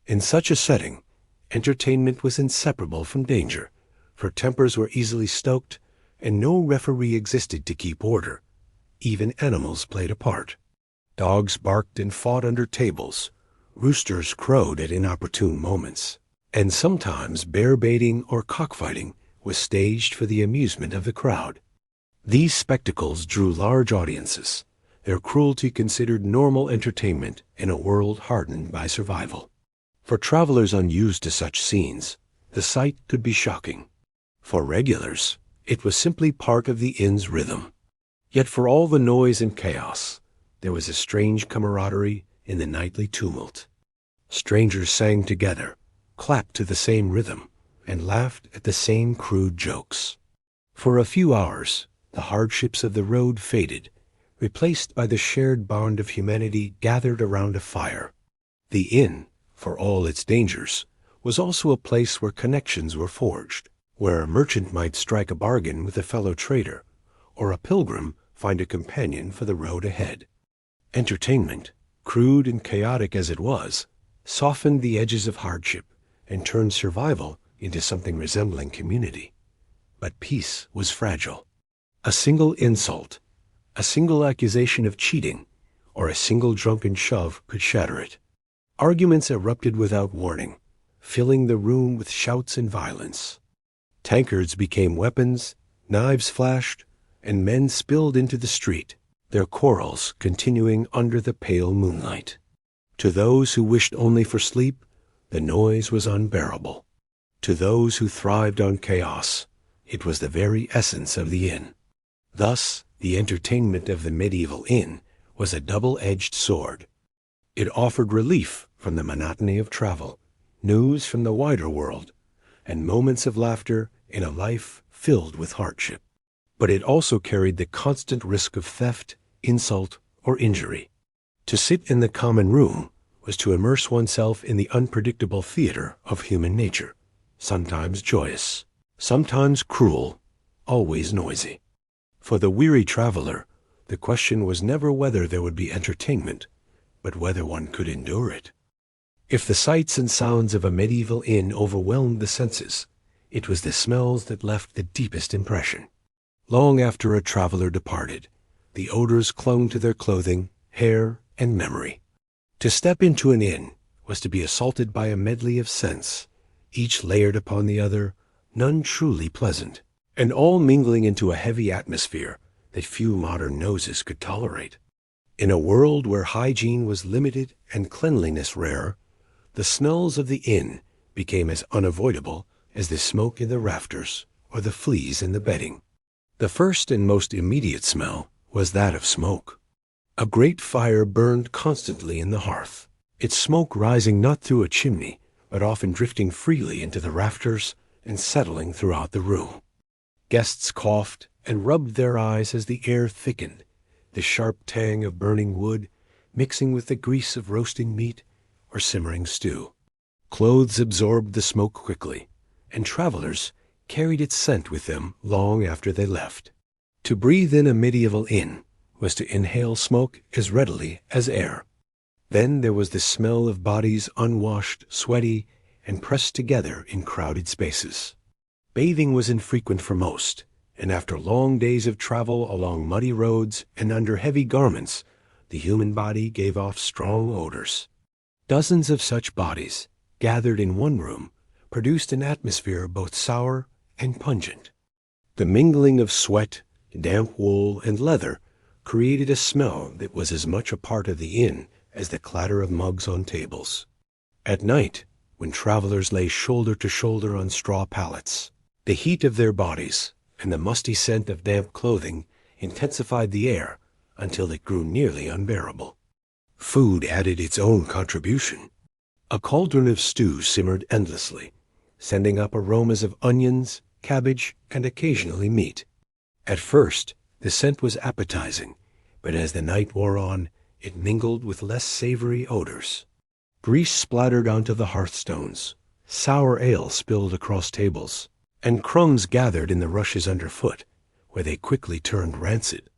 In such a setting, entertainment was inseparable from danger, for tempers were easily stoked, and no referee existed to keep order. Even animals played a part. Dogs barked and fought under tables, roosters crowed at inopportune moments, and sometimes bear baiting or cockfighting was staged for the amusement of the crowd. These spectacles drew large audiences, their cruelty considered normal entertainment in a world hardened by survival. For travelers unused to such scenes, the sight could be shocking. For regulars, it was simply part of the inn's rhythm. Yet for all the noise and chaos, there was a strange camaraderie in the nightly tumult. Strangers sang together, clapped to the same rhythm, and laughed at the same crude jokes. For a few hours, the hardships of the road faded, replaced by the shared bond of humanity gathered around a fire. The inn, for all its dangers, was also a place where connections were forged, where a merchant might strike a bargain with a fellow trader, or a pilgrim find a companion for the road ahead. Entertainment, crude and chaotic as it was, softened the edges of hardship and turned survival into something resembling community. But peace was fragile. A single insult, a single accusation of cheating, or a single drunken shove could shatter it. Arguments erupted without warning, filling the room with shouts and violence. Tankards became weapons, knives flashed, and men spilled into the street, their quarrels continuing under the pale moonlight. To those who wished only for sleep, the noise was unbearable. To those who thrived on chaos, it was the very essence of the inn. Thus, the entertainment of the medieval inn was a double-edged sword. It offered relief from the monotony of travel, news from the wider world, and moments of laughter in a life filled with hardship. But it also carried the constant risk of theft, insult, or injury. To sit in the common room was to immerse oneself in the unpredictable theater of human nature, sometimes joyous, sometimes cruel, always noisy. For the weary traveler, the question was never whether there would be entertainment, but whether one could endure it. If the sights and sounds of a medieval inn overwhelmed the senses, it was the smells that left the deepest impression. Long after a traveler departed, the odors clung to their clothing, hair, and memory. To step into an inn was to be assaulted by a medley of scents, each layered upon the other, none truly pleasant, and all mingling into a heavy atmosphere that few modern noses could tolerate. In a world where hygiene was limited and cleanliness rare, the smells of the inn became as unavoidable as the smoke in the rafters or the fleas in the bedding. The first and most immediate smell was that of smoke. A great fire burned constantly in the hearth, its smoke rising not through a chimney, but often drifting freely into the rafters and settling throughout the room. Guests coughed and rubbed their eyes as the air thickened, the sharp tang of burning wood mixing with the grease of roasting meat or simmering stew. Clothes absorbed the smoke quickly, and travelers carried its scent with them long after they left. To breathe in a medieval inn was to inhale smoke as readily as air. Then there was the smell of bodies unwashed, sweaty, and pressed together in crowded spaces. Bathing was infrequent for most, and after long days of travel along muddy roads and under heavy garments, the human body gave off strong odors. Dozens of such bodies, gathered in one room, produced an atmosphere both sour and pungent. The mingling of sweat, damp wool, and leather created a smell that was as much a part of the inn as the clatter of mugs on tables. At night, when travelers lay shoulder to shoulder on straw pallets, the heat of their bodies and the musty scent of damp clothing intensified the air until it grew nearly unbearable. Food added its own contribution. A cauldron of stew simmered endlessly, sending up aromas of onions, cabbage, and occasionally meat. At first, the scent was appetizing, but as the night wore on, it mingled with less savory odors. Grease splattered onto the hearthstones, sour ale spilled across tables, and crumbs gathered in the rushes underfoot, where they quickly turned rancid.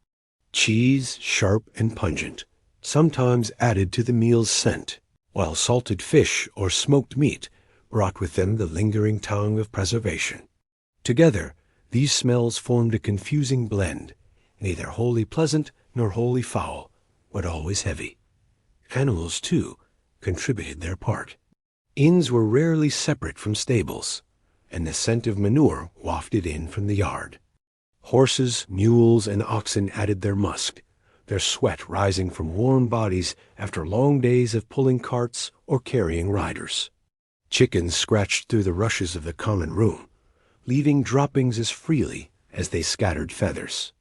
Cheese, sharp and pungent, sometimes added to the meal's scent, while salted fish or smoked meat brought with them the lingering tang of preservation. Together, these smells formed a confusing blend, neither wholly pleasant nor wholly foul, but always heavy. Animals, too, contributed their part. Inns were rarely separate from stables, and the scent of manure wafted in from the yard. Horses, mules, and oxen added their musk, their sweat rising from warm bodies after long days of pulling carts or carrying riders. Chickens scratched through the rushes of the common room, leaving droppings as freely as they scattered feathers.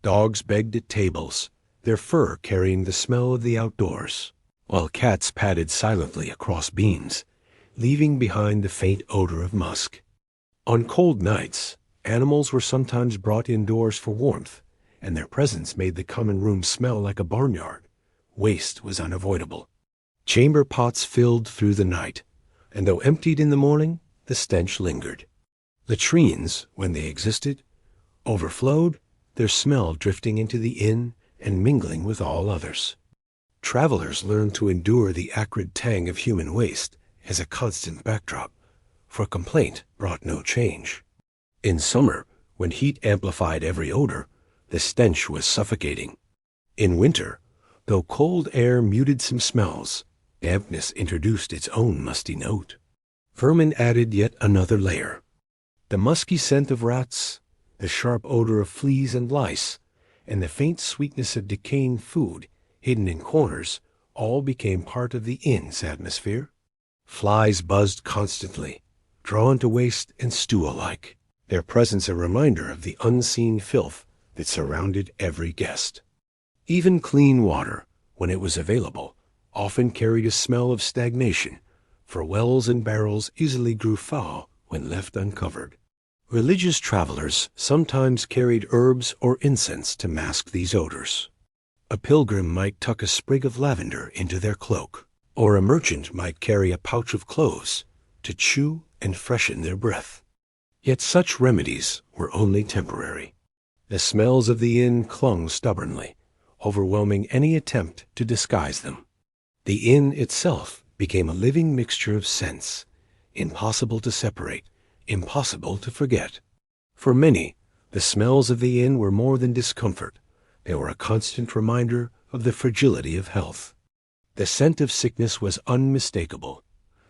Dogs begged at tables, their fur carrying the smell of the outdoors, while cats padded silently across beams, leaving behind the faint odor of musk. On cold nights, animals were sometimes brought indoors for warmth, and their presence made the common room smell like a barnyard. Waste was unavoidable. Chamber pots filled through the night, and though emptied in the morning, the stench lingered. Latrines, when they existed, overflowed, their smell drifting into the inn and mingling with all others. Travelers learned to endure the acrid tang of human waste as a constant backdrop, for complaint brought no change. In summer, when heat amplified every odor, the stench was suffocating. In winter, though cold air muted some smells, dampness introduced its own musty note. Vermin added yet another layer. The musky scent of rats, the sharp odor of fleas and lice, and the faint sweetness of decaying food hidden in corners all became part of the inn's atmosphere. Flies buzzed constantly, drawn to waste and stew alike, their presence a reminder of the unseen filth that surrounded every guest. Even clean water, when it was available, often carried a smell of stagnation, for wells and barrels easily grew foul when left uncovered. Religious travelers sometimes carried herbs or incense to mask these odors. A pilgrim might tuck a sprig of lavender into their cloak, or a merchant might carry a pouch of cloves to chew and freshen their breath. Yet such remedies were only temporary. The smells of the inn clung stubbornly, overwhelming any attempt to disguise them. The inn itself became a living mixture of scents, impossible to separate, impossible to forget. For many, the smells of the inn were more than discomfort. They were a constant reminder of the fragility of health. The scent of sickness was unmistakable.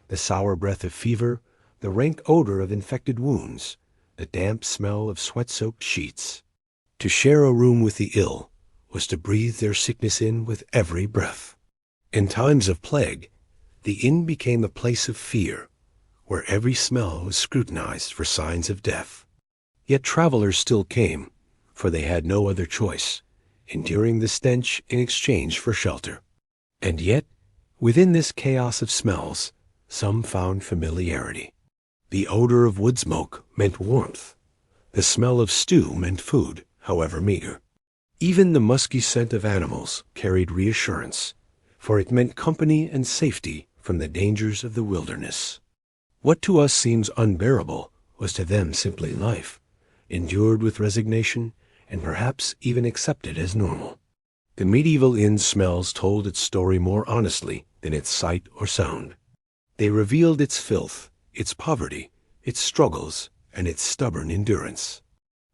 The sour breath of fever, the rank odor of infected wounds, the damp smell of sweat-soaked sheets. To share a room with the ill was to breathe their sickness in with every breath. In times of plague, the inn became a place of fear, where every smell was scrutinized for signs of death. Yet travelers still came, for they had no other choice, enduring the stench in exchange for shelter. And yet, within this chaos of smells, some found familiarity. The odor of wood smoke meant warmth. The smell of stew meant food, however meager. Even the musky scent of animals carried reassurance, for it meant company and safety from the dangers of the wilderness. What to us seems unbearable was to them simply life, endured with resignation and perhaps even accepted as normal. The medieval inn's smells told its story more honestly than its sight or sound. They revealed its filth, its poverty, its struggles, and its stubborn endurance.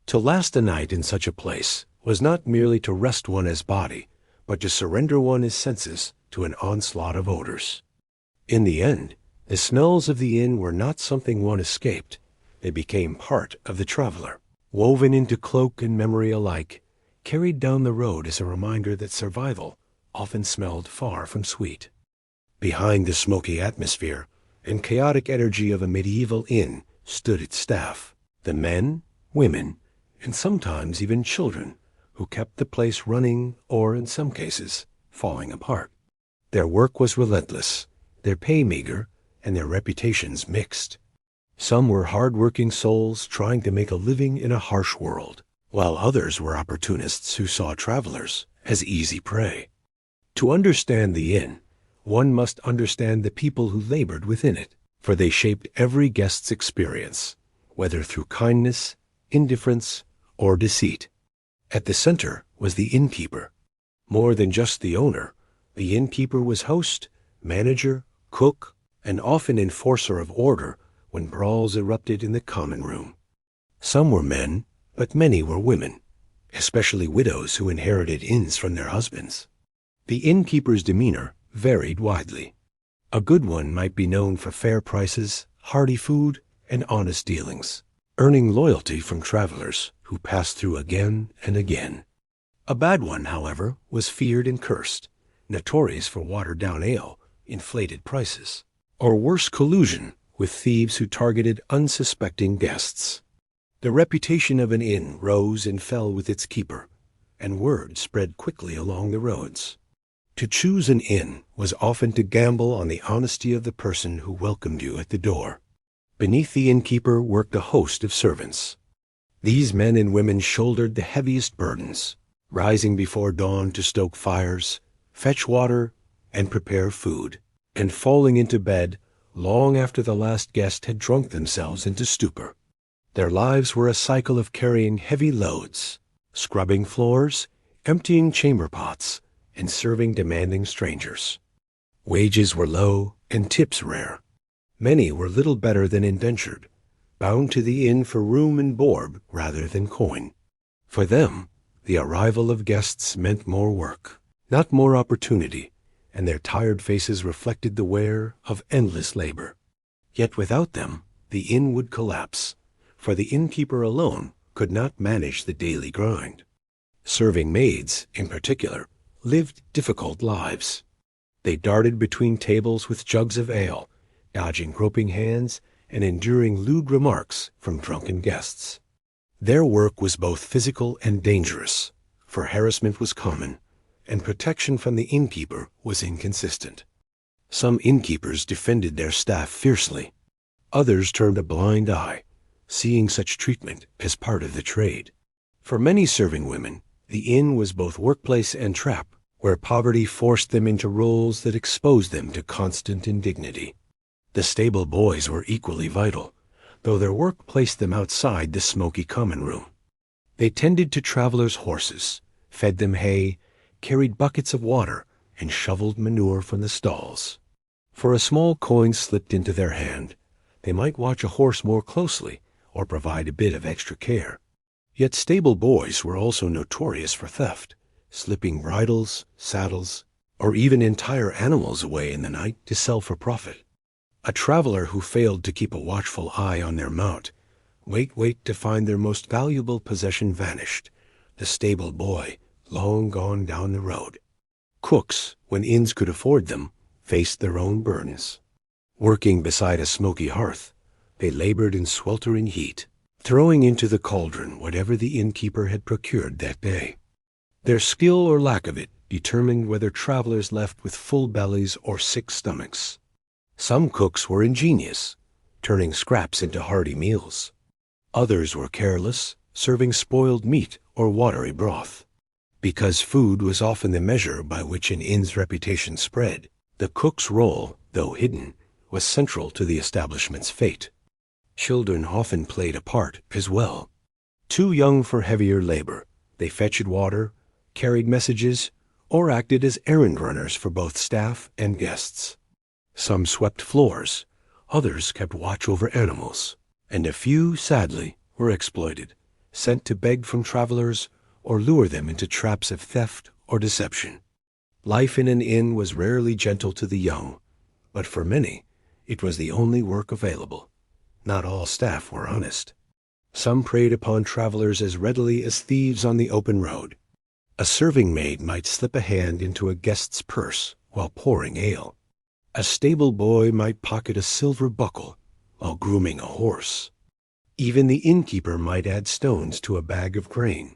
To last a night in such a place was not merely to rest one as body, but to surrender one as senses to an onslaught of odors. In the end, the smells of the inn were not something one escaped. They became part of the traveler. woven into cloak and memory alike, carried down the road as a reminder that survival often smelled far from sweet. Behind the smoky atmosphere and chaotic energy of a medieval inn stood its staff, the men, women, and sometimes even children who kept the place running or, in some cases, falling apart. Their work was relentless, their pay meager, and their reputations mixed. Some were hard-working souls trying to make a living in a harsh world, while others were opportunists who saw travelers as easy prey. To understand the inn, one must understand the people who labored within it, for they shaped every guest's experience, whether through kindness, indifference, or deceit. At the center was the innkeeper. More than just the owner, the innkeeper was host, manager, cook, and often enforcer of order when brawls erupted in the common room. Some were men, but many were women, especially widows who inherited inns from their husbands. The innkeeper's demeanor varied widely. A good one might be known for fair prices, hearty food, and honest dealings, earning loyalty from travelers who passed through again and again. A bad one, however, was feared and cursed, notorious for watered-down ale, inflated prices, or worse collusion with thieves who targeted unsuspecting guests. The reputation of an inn rose and fell with its keeper, and word spread quickly along the roads. To choose an inn was often to gamble on the honesty of the person who welcomed you at the door. Beneath the innkeeper worked a host of servants. These men and women shouldered the heaviest burdens, rising before dawn to stoke fires, fetch water, and prepare food, and falling into bed long after the last guest had drunk themselves into stupor. Their lives were a cycle of carrying heavy loads, scrubbing floors, emptying chamber pots, and serving demanding strangers. Wages were low and tips rare. Many were little better than indentured, bound to the inn for room and board rather than coin. For them, the arrival of guests meant more work, not more opportunity, and their tired faces reflected the wear of endless labor. Yet without them, the inn would collapse, for the innkeeper alone could not manage the daily grind. Serving maids, in particular, lived difficult lives. They darted between tables with jugs of ale, dodging groping hands and enduring lewd remarks from drunken guests. Their work was both physical and dangerous, for harassment was common, and protection from the innkeeper was inconsistent. Some innkeepers defended their staff fiercely. Others turned a blind eye, seeing such treatment as part of the trade. For many serving women, the inn was both workplace and trap, where poverty forced them into roles that exposed them to constant indignity. The stable boys were equally vital, though their work placed them outside the smoky common room. They tended to travelers' horses, fed them hay, carried buckets of water, and shoveled manure from the stalls. For a small coin slipped into their hand, they might watch a horse more closely or provide a bit of extra care. Yet stable boys were also notorious for theft, slipping bridles, saddles, or even entire animals away in the night to sell for profit. A traveler who failed to keep a watchful eye on their mount, wait to find their most valuable possession vanished, the stable boy long gone down the road. Cooks, when inns could afford them, faced their own burdens. Working beside a smoky hearth, they labored in sweltering heat, throwing into the cauldron whatever the innkeeper had procured that day. Their skill or lack of it determined whether travelers left with full bellies or sick stomachs. Some cooks were ingenious, turning scraps into hearty meals. Others were careless, serving spoiled meat or watery broth. Because food was often the measure by which an inn's reputation spread, the cook's role, though hidden, was central to the establishment's fate. Children often played a part as well. Too young for heavier labor, they fetched water, carried messages, or acted as errand runners for both staff and guests. Some swept floors, others kept watch over animals, and a few, sadly, were exploited, sent to beg from travelers or lure them into traps of theft or deception. Life in an inn was rarely gentle to the young, but for many, it was the only work available. Not all staff were honest. Some preyed upon travelers as readily as thieves on the open road. A serving maid might slip a hand into a guest's purse while pouring ale. A stable boy might pocket a silver buckle while grooming a horse. Even the innkeeper might add stones to a bag of grain,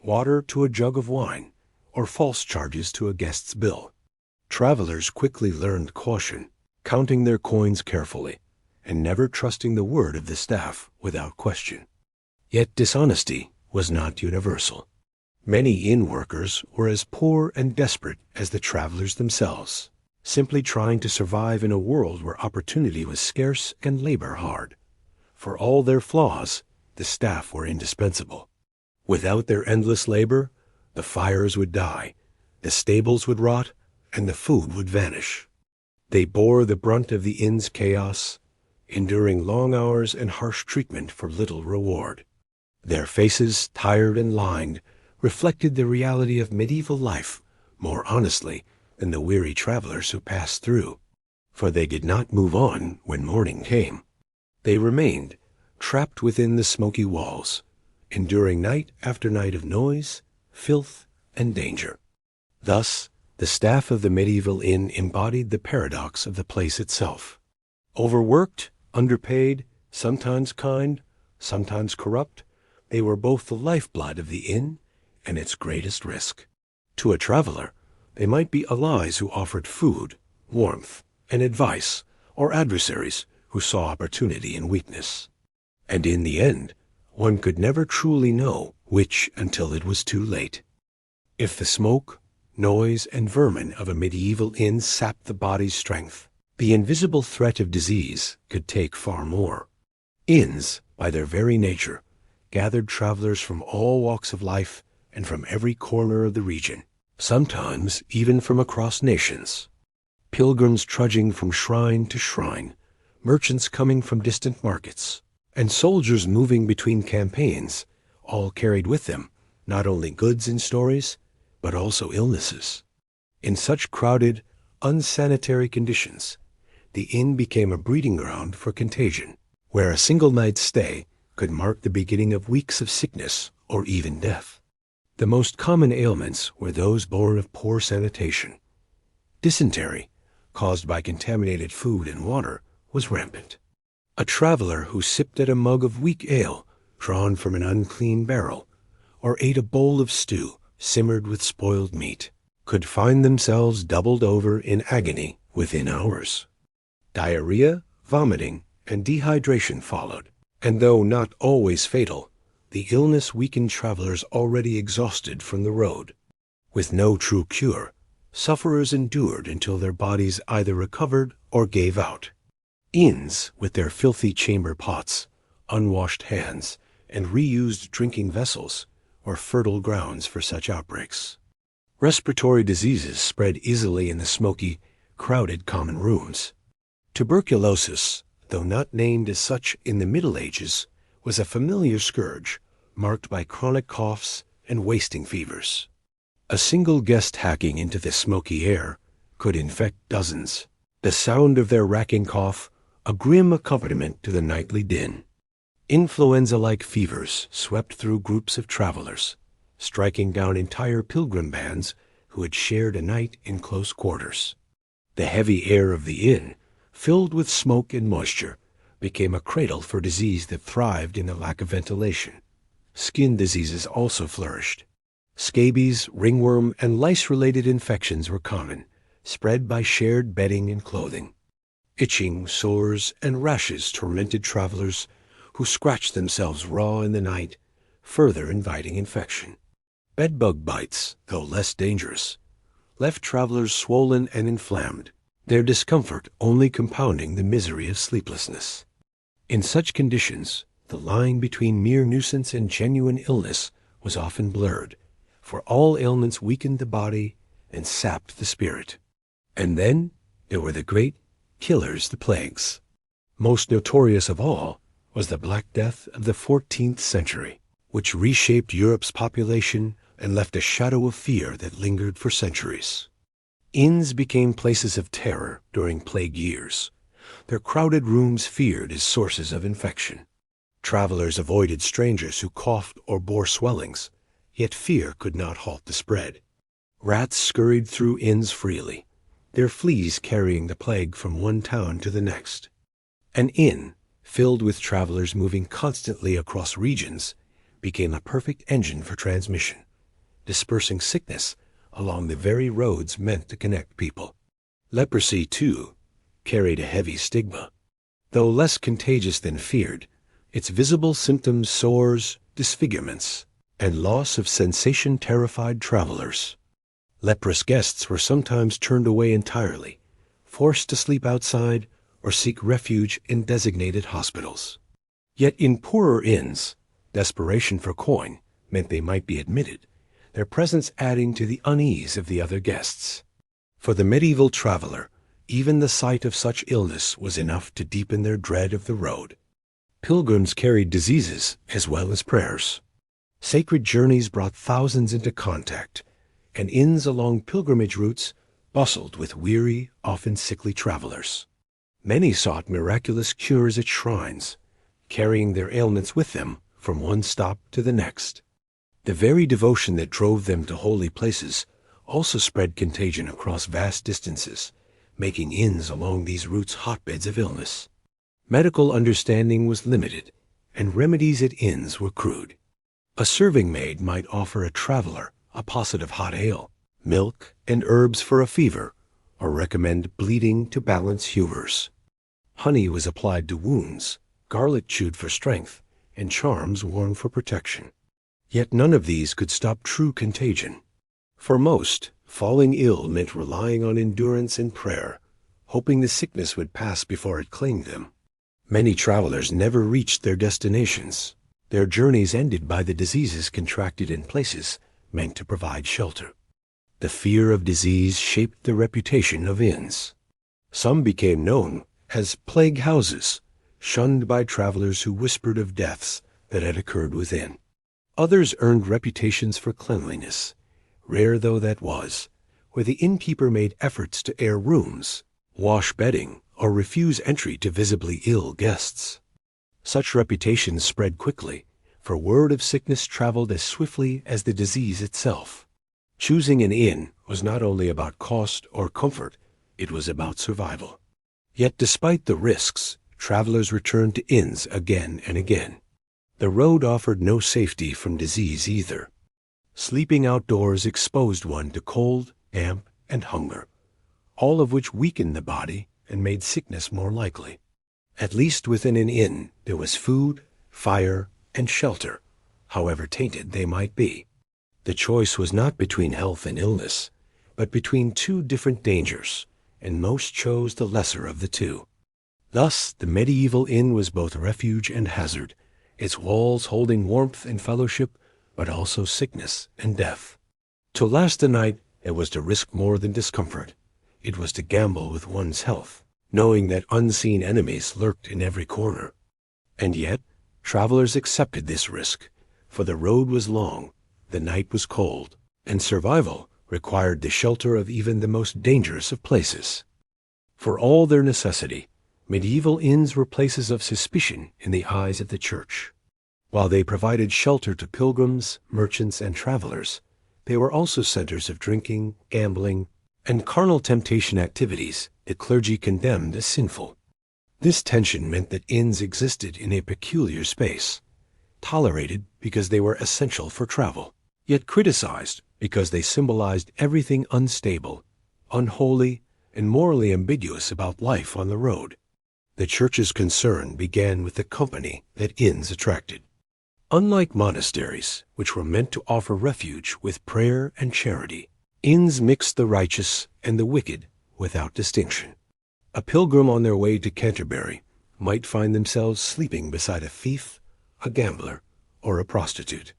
water to a jug of wine, or false charges to a guest's bill. Travelers quickly learned caution, counting their coins carefully, and never trusting the word of the staff without question. Yet dishonesty was not universal. Many inn workers were as poor and desperate as the travelers themselves, simply trying to survive in a world where opportunity was scarce and labor hard. For all their flaws, the staff were indispensable. Without their endless labor, the fires would die, the stables would rot, and the food would vanish. They bore the brunt of the inn's chaos, enduring long hours and harsh treatment for little reward. Their faces, tired and lined, reflected the reality of medieval life more honestly than the weary travelers who passed through. For they did not move on when morning came. They remained, trapped within the smoky walls, enduring night after night of noise, filth, and danger. Thus, the staff of the medieval inn embodied the paradox of the place itself. Overworked, underpaid, sometimes kind, sometimes corrupt, they were both the lifeblood of the inn and its greatest risk. To a traveler, they might be allies who offered food, warmth, and advice, or adversaries who saw opportunity in weakness. And in the end, one could never truly know which until it was too late. If the smoke, noise, and vermin of a medieval inn sapped the body's strength, the invisible threat of disease could take far more. Inns, by their very nature, gathered travelers from all walks of life and from every corner of the region, sometimes even from across nations. Pilgrims trudging from shrine to shrine, merchants coming from distant markets, and soldiers moving between campaigns, all carried with them not only goods and stories, but also illnesses. In such crowded, unsanitary conditions, the inn became a breeding ground for contagion, where a single night's stay could mark the beginning of weeks of sickness or even death. The most common ailments were those born of poor sanitation. Dysentery, caused by contaminated food and water, was rampant. A traveler who sipped at a mug of weak ale drawn from an unclean barrel, or ate a bowl of stew simmered with spoiled meat, could find themselves doubled over in agony within hours. Diarrhea, vomiting, and dehydration followed, and though not always fatal, the illness weakened travelers already exhausted from the road. With no true cure, sufferers endured until their bodies either recovered or gave out. Inns, with their filthy chamber pots, unwashed hands, and reused drinking vessels, were fertile grounds for such outbreaks. Respiratory diseases spread easily in the smoky, crowded common rooms. Tuberculosis, though not named as such in the Middle Ages, was a familiar scourge, marked by chronic coughs and wasting fevers. A single guest hacking into the smoky air could infect dozens, the sound of their racking cough a grim accompaniment to the nightly din. Influenza-like fevers swept through groups of travelers, striking down entire pilgrim bands who had shared a night in close quarters. The heavy air of the inn, filled with smoke and moisture, became a cradle for disease that thrived in the lack of ventilation. Skin diseases also flourished. Scabies, ringworm, and lice-related infections were common, spread by shared bedding and clothing. Itching, sores, and rashes tormented travelers who scratched themselves raw in the night, further inviting infection. Bedbug bites, though less dangerous, left travelers swollen and inflamed, their discomfort only compounding the misery of sleeplessness. In such conditions, the line between mere nuisance and genuine illness was often blurred, for all ailments weakened the body and sapped the spirit. And then there were the great killers, the plagues. Most notorious of all was the Black Death of the 14th century, which reshaped Europe's population and left a shadow of fear that lingered for centuries. Inns became places of terror during plague years, their crowded rooms feared as sources of infection. Travelers avoided strangers who coughed or bore swellings, yet fear could not halt the spread. Rats scurried through inns freely, their fleas carrying the plague from one town to the next. An inn, filled with travelers moving constantly across regions, became a perfect engine for transmission, dispersing sickness along the very roads meant to connect people. Leprosy, too, carried a heavy stigma. Though less contagious than feared, its visible symptoms sores, disfigurements, and loss of sensation terrified travelers. Leprous guests were sometimes turned away entirely, forced to sleep outside or seek refuge in designated hospitals. Yet in poorer inns, desperation for coin meant they might be admitted, their presence adding to the unease of the other guests. For the medieval traveler, even the sight of such illness was enough to deepen their dread of the road. Pilgrims carried diseases as well as prayers. Sacred journeys brought thousands into contact, and inns along pilgrimage routes bustled with weary, often sickly travelers. Many sought miraculous cures at shrines, carrying their ailments with them from one stop to the next. The very devotion that drove them to holy places also spread contagion across vast distances, making inns along these routes hotbeds of illness. Medical understanding was limited, and remedies at inns were crude. A serving maid might offer a traveler a posset of hot ale, milk, and herbs for a fever, or recommend bleeding to balance humors. Honey was applied to wounds, garlic chewed for strength, and charms worn for protection. Yet none of these could stop true contagion. For most, falling ill meant relying on endurance and prayer, hoping the sickness would pass before it claimed them. Many travelers never reached their destinations, their journeys ended by the diseases contracted in places meant to provide shelter. The fear of disease shaped the reputation of inns. Some became known as plague houses, shunned by travelers who whispered of deaths that had occurred within. Others earned reputations for cleanliness, rare though that was, where the innkeeper made efforts to air rooms, wash bedding, or refuse entry to visibly ill guests. Such reputations spread quickly, for word of sickness traveled as swiftly as the disease itself. Choosing an inn was not only about cost or comfort, it was about survival. Yet despite the risks, travelers returned to inns again and again. The road offered no safety from disease either. Sleeping outdoors exposed one to cold, damp, and hunger, all of which weakened the body and made sickness more likely. At least within an inn there was food, fire, and shelter, however tainted they might be. The choice was not between health and illness, but between two different dangers, and most chose the lesser of the two. Thus the medieval inn was both refuge and hazard, its walls holding warmth and fellowship, but also sickness and death. To last a night, it was to risk more than discomfort. It was to gamble with one's health, knowing that unseen enemies lurked in every corner. And yet, travelers accepted this risk, for the road was long, the night was cold, and survival required the shelter of even the most dangerous of places. For all their necessity, medieval inns were places of suspicion in the eyes of the church. While they provided shelter to pilgrims, merchants, and travelers, they were also centers of drinking, gambling, and carnal temptation activities that clergy condemned as sinful. This tension meant that inns existed in a peculiar space, tolerated because they were essential for travel, yet criticized because they symbolized everything unstable, unholy, and morally ambiguous about life on the road. The church's concern began with the company that inns attracted. Unlike monasteries, which were meant to offer refuge with prayer and charity, inns mixed the righteous and the wicked without distinction. A pilgrim on their way to Canterbury might find themselves sleeping beside a thief, a gambler, or a prostitute.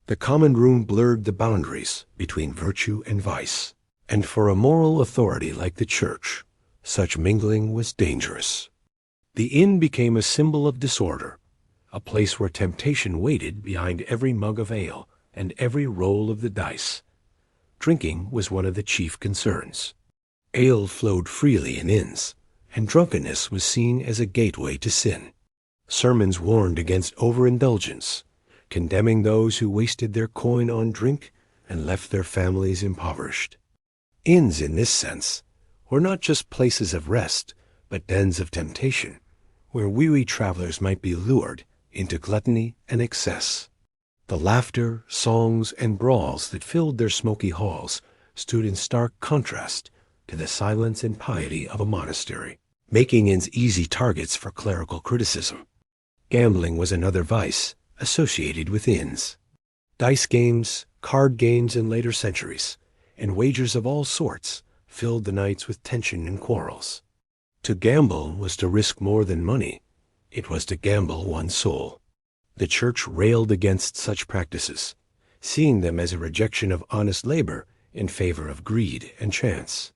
The common room blurred the boundaries between virtue and vice, and for a moral authority like the church, such mingling was dangerous. The inn became a symbol of disorder, a place where temptation waited behind every mug of ale and every roll of the dice. Drinking was one of the chief concerns. Ale flowed freely in inns, and drunkenness was seen as a gateway to sin. Sermons warned against overindulgence, condemning those who wasted their coin on drink and left their families impoverished. Inns, in this sense, were not just places of rest, but dens of temptation, where weary travelers might be lured into gluttony and excess. The laughter, songs, and brawls that filled their smoky halls stood in stark contrast to the silence and piety of a monastery, making inns easy targets for clerical criticism. Gambling was another vice associated with inns. Dice games, card games in later centuries, and wagers of all sorts filled the nights with tension and quarrels. To gamble was to risk more than money. It was to gamble one's soul. The church railed against such practices, seeing them as a rejection of honest labor in favor of greed and chance.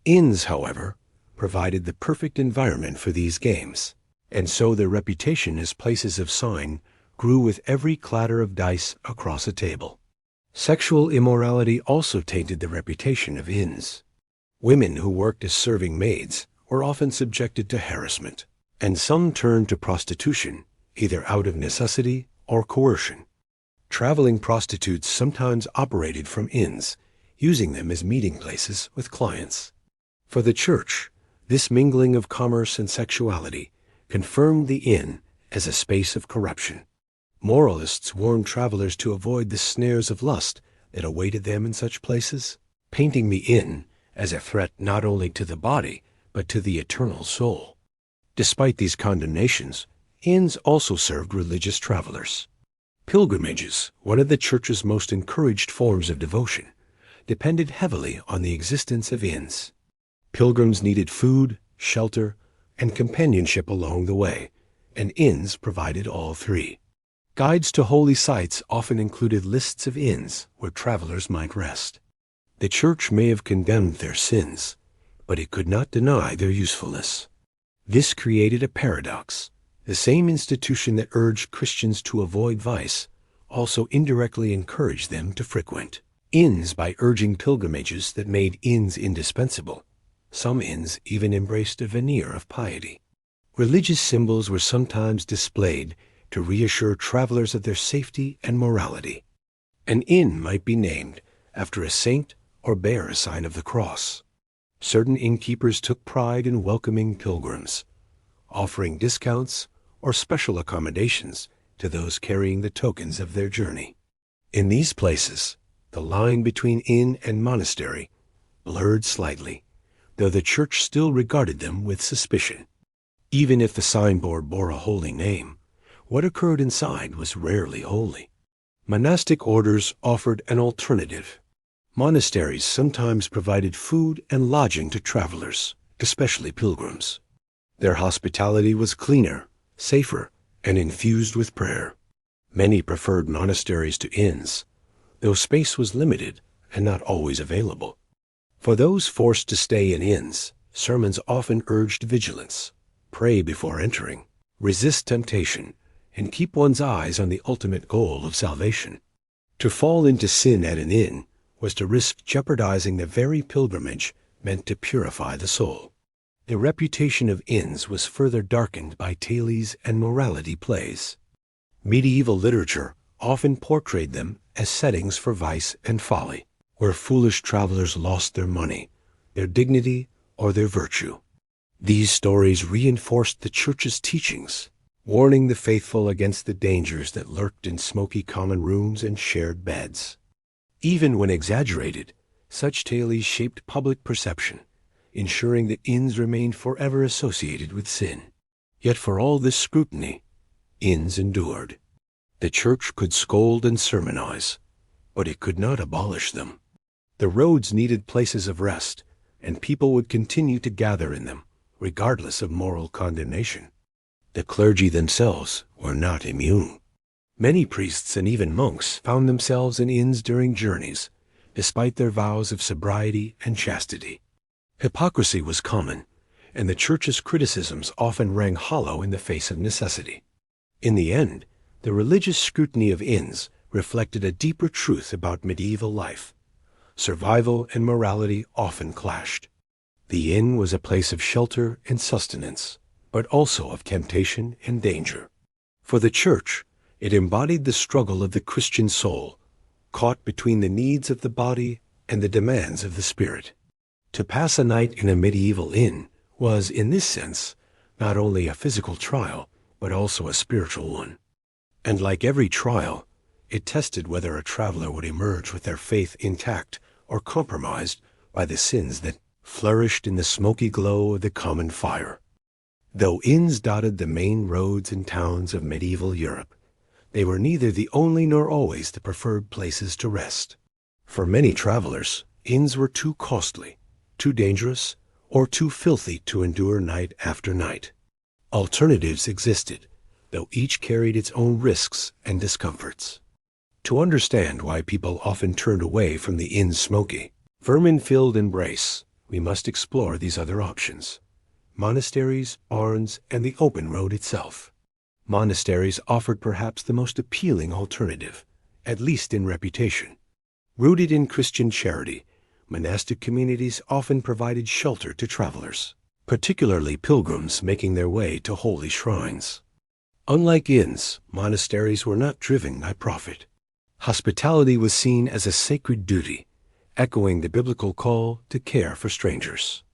Inns, however, provided the perfect environment for these games, and so their reputation as places of sign grew with every clatter of dice across a table. Sexual immorality also tainted the reputation of inns. Women who worked as serving maids were often subjected to harassment, and some turned to prostitution, either out of necessity or coercion. Traveling prostitutes sometimes operated from inns, using them as meeting places with clients. For the church, this mingling of commerce and sexuality confirmed the inn as a space of corruption. Moralists warned travelers to avoid the snares of lust that awaited them in such places, painting the inn as a threat not only to the body, but to the eternal soul. Despite these condemnations, inns also served religious travelers. Pilgrimages, one of the church's most encouraged forms of devotion, depended heavily on the existence of inns. Pilgrims needed food, shelter, and companionship along the way, and inns provided all three. Guides to holy sites often included lists of inns where travelers might rest. The church may have condemned their sins, but it could not deny their usefulness. This created a paradox. The same institution that urged Christians to avoid vice also indirectly encouraged them to frequent inns by urging pilgrimages that made inns indispensable. Some inns even embraced a veneer of piety. Religious symbols were sometimes displayed to reassure travelers of their safety and morality. An inn might be named after a saint or bear a sign of the cross. Certain innkeepers took pride in welcoming pilgrims, offering discounts or special accommodations to those carrying the tokens of their journey. In these places, the line between inn and monastery blurred slightly, though the church still regarded them with suspicion. Even if the signboard bore a holy name, what occurred inside was rarely holy. Monastic orders offered an alternative. Monasteries sometimes provided food and lodging to travelers, especially pilgrims. Their hospitality was cleaner, safer, and infused with prayer. Many preferred monasteries to inns, though space was limited and not always available. For those forced to stay in inns, sermons often urged vigilance, pray before entering, resist temptation, and keep one's eyes on the ultimate goal of salvation. To fall into sin at an inn was to risk jeopardizing the very pilgrimage meant to purify the soul. The reputation of inns was further darkened by tales and morality plays. Medieval literature often portrayed them as settings for vice and folly, where foolish travelers lost their money, their dignity, or their virtue. These stories reinforced the church's teachings, warning the faithful against the dangers that lurked in smoky common rooms and shared beds. Even when exaggerated, such tales shaped public perception, ensuring that inns remained forever associated with sin. Yet for all this scrutiny, inns endured. The church could scold and sermonize, but it could not abolish them. The roads needed places of rest, and people would continue to gather in them, regardless of moral condemnation. The clergy themselves were not immune. Many priests and even monks found themselves in inns during journeys, despite their vows of sobriety and chastity. Hypocrisy was common, and the church's criticisms often rang hollow in the face of necessity. In the end, the religious scrutiny of inns reflected a deeper truth about medieval life. Survival and morality often clashed. The inn was a place of shelter and sustenance, but also of temptation and danger. For the church, it embodied the struggle of the Christian soul, caught between the needs of the body and the demands of the spirit. To pass a night in a medieval inn was, in this sense, not only a physical trial, but also a spiritual one. And like every trial, it tested whether a traveler would emerge with their faith intact or compromised by the sins that flourished in the smoky glow of the common fire. Though inns dotted the main roads and towns of medieval Europe, they were neither the only nor always the preferred places to rest. For many travelers, inns were too costly, too dangerous, or too filthy to endure night after night. Alternatives existed, though each carried its own risks and discomforts. To understand why people often turned away from the inn's smoky, vermin-filled embrace, we must explore these other options: monasteries, barns, and the open road itself. Monasteries offered perhaps the most appealing alternative, at least in reputation. Rooted in Christian charity, monastic communities often provided shelter to travelers, particularly pilgrims making their way to holy shrines. Unlike inns, monasteries were not driven by profit. Hospitality was seen as a sacred duty, echoing the biblical call to care for strangers.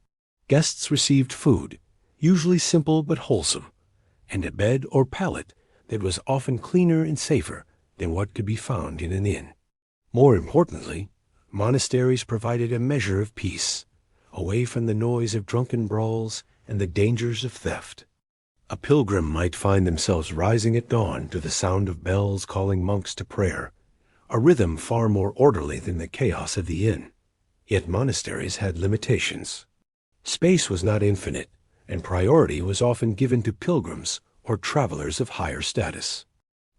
Guests received food, usually simple but wholesome, and a bed or pallet that was often cleaner and safer than what could be found in an inn. More importantly, monasteries provided a measure of peace, away from the noise of drunken brawls and the dangers of theft. A pilgrim might find themselves rising at dawn to the sound of bells calling monks to prayer, a rhythm far more orderly than the chaos of the inn. Yet monasteries had limitations. Space was not infinite, and priority was often given to pilgrims or travelers of higher status.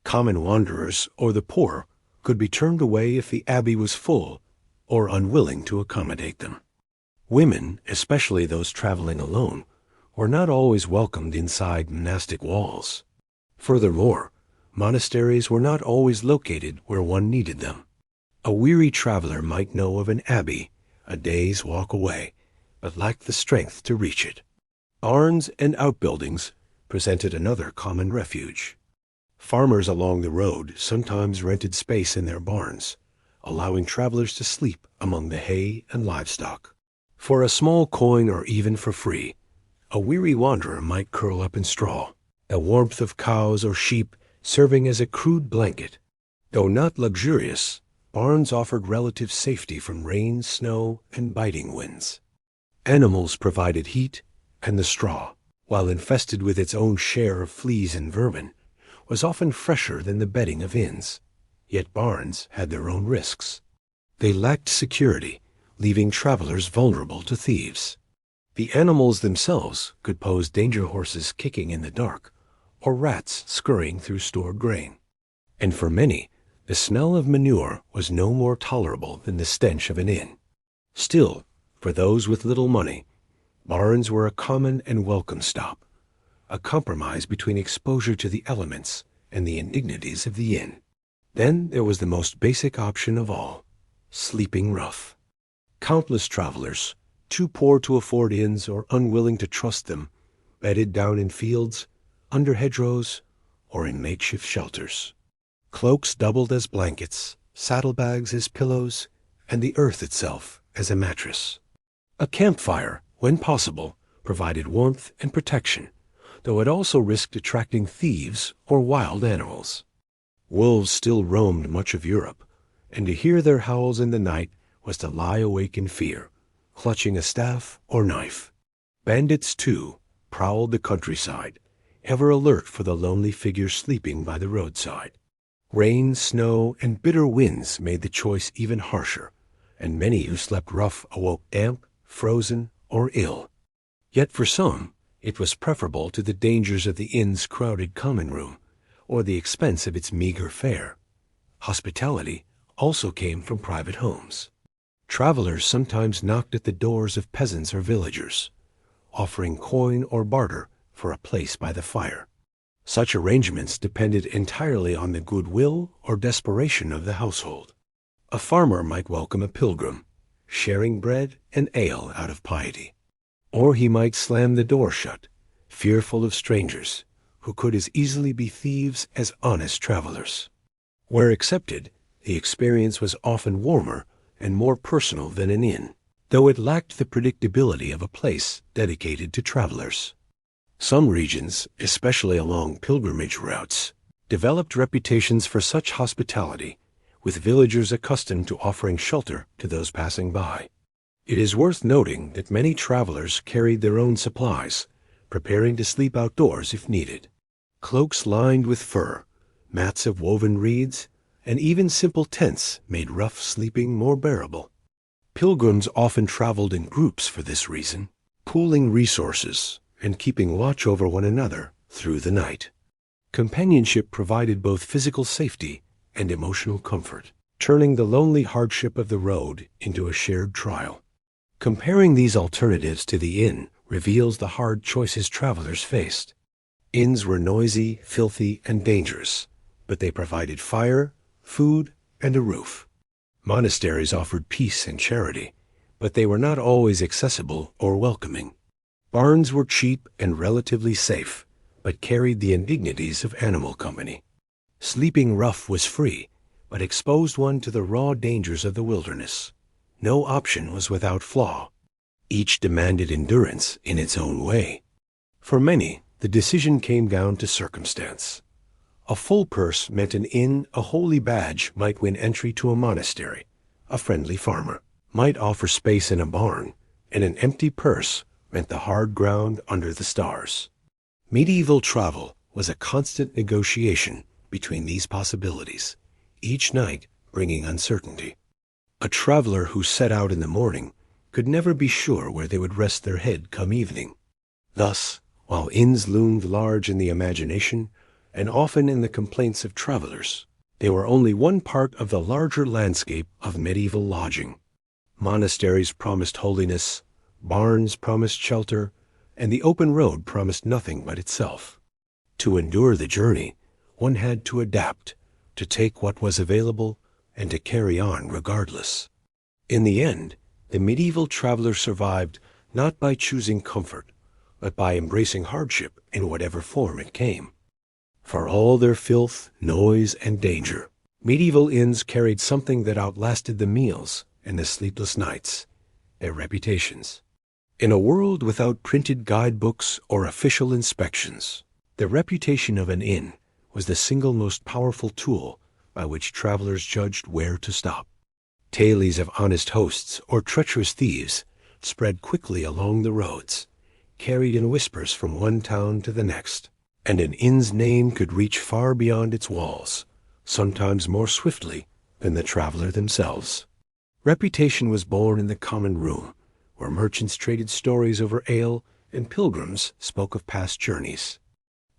Common wanderers or the poor could be turned away if the abbey was full or unwilling to accommodate them. Women, especially those traveling alone, were not always welcomed inside monastic walls. Furthermore, monasteries were not always located where one needed them. A weary traveler might know of an abbey a day's walk away, but lacked the strength to reach it. Barns and outbuildings presented another common refuge. Farmers along the road sometimes rented space in their barns, allowing travelers to sleep among the hay and livestock. For a small coin or even for free, a weary wanderer might curl up in straw, the warmth of cows or sheep serving as a crude blanket. Though not luxurious, barns offered relative safety from rain, snow, and biting winds. Animals provided heat, and the straw, while infested with its own share of fleas and vermin, was often fresher than the bedding of inns. Yet barns had their own risks. They lacked security, leaving travelers vulnerable to thieves. The animals themselves could pose danger: horses kicking in the dark, or rats scurrying through stored grain. And for many, the smell of manure was no more tolerable than the stench of an inn. Still, for those with little money, barns were a common and welcome stop, a compromise between exposure to the elements and the indignities of the inn. Then there was the most basic option of all: sleeping rough. Countless travelers, too poor to afford inns or unwilling to trust them, bedded down in fields, under hedgerows, or in makeshift shelters. Cloaks doubled as blankets, saddlebags as pillows, and the earth itself as a mattress. A campfire, when possible, provided warmth and protection, though it also risked attracting thieves or wild animals. Wolves still roamed much of Europe, and to hear their howls in the night was to lie awake in fear, clutching a staff or knife. Bandits, too, prowled the countryside, ever alert for the lonely figure sleeping by the roadside. Rain, snow, and bitter winds made the choice even harsher, and many who slept rough awoke damp, frozen, or ill. Yet for some, it was preferable to the dangers of the inn's crowded common room, or the expense of its meager fare. Hospitality also came from private homes. Travelers sometimes knocked at the doors of peasants or villagers, offering coin or barter for a place by the fire. Such arrangements depended entirely on the goodwill or desperation of the household. A farmer might welcome a pilgrim, sharing bread and ale out of piety. Or he might slam the door shut, fearful of strangers, who could as easily be thieves as honest travelers. Where accepted, the experience was often warmer and more personal than an inn, though it lacked the predictability of a place dedicated to travelers. Some regions, especially along pilgrimage routes, developed reputations for such hospitality, with villagers accustomed to offering shelter to those passing by. It is worth noting that many travelers carried their own supplies, preparing to sleep outdoors if needed. Cloaks lined with fur, mats of woven reeds, and even simple tents made rough sleeping more bearable. Pilgrims often traveled in groups for this reason, pooling resources and keeping watch over one another through the night. Companionship provided both physical safety and emotional comfort, turning the lonely hardship of the road into a shared trial. Comparing these alternatives to the inn reveals the hard choices travelers faced. Inns were noisy, filthy, and dangerous, but they provided fire, food, and a roof. Monasteries offered peace and charity, but they were not always accessible or welcoming. Barns were cheap and relatively safe, but carried the indignities of animal company. Sleeping rough was free, but exposed one to the raw dangers of the wilderness. No option was without flaw. Each demanded endurance in its own way. For many, the decision came down to circumstance. A full purse meant an inn, a holy badge might win entry to a monastery. A friendly farmer might offer space in a barn, and an empty purse meant the hard ground under the stars. Medieval travel was a constant negotiation between these possibilities, each night bringing uncertainty. A traveler who set out in the morning could never be sure where they would rest their head come evening. Thus, while inns loomed large in the imagination and often in the complaints of travelers, they were only one part of the larger landscape of medieval lodging. Monasteries promised holiness, barns promised shelter, and the open road promised nothing but itself. To endure the journey, one had to adapt, to take what was available, and to carry on regardless. In the end, the medieval traveler survived not by choosing comfort, but by embracing hardship in whatever form it came. For all their filth, noise, and danger, medieval inns carried something that outlasted the meals and the sleepless nights: their reputations. In a world without printed guidebooks or official inspections, the reputation of an inn was the single most powerful tool by which travelers judged where to stop. Tales of honest hosts or treacherous thieves spread quickly along the roads, carried in whispers from one town to the next, and an inn's name could reach far beyond its walls, sometimes more swiftly than the traveler themselves. Reputation was born in the common room, where merchants traded stories over ale and pilgrims spoke of past journeys.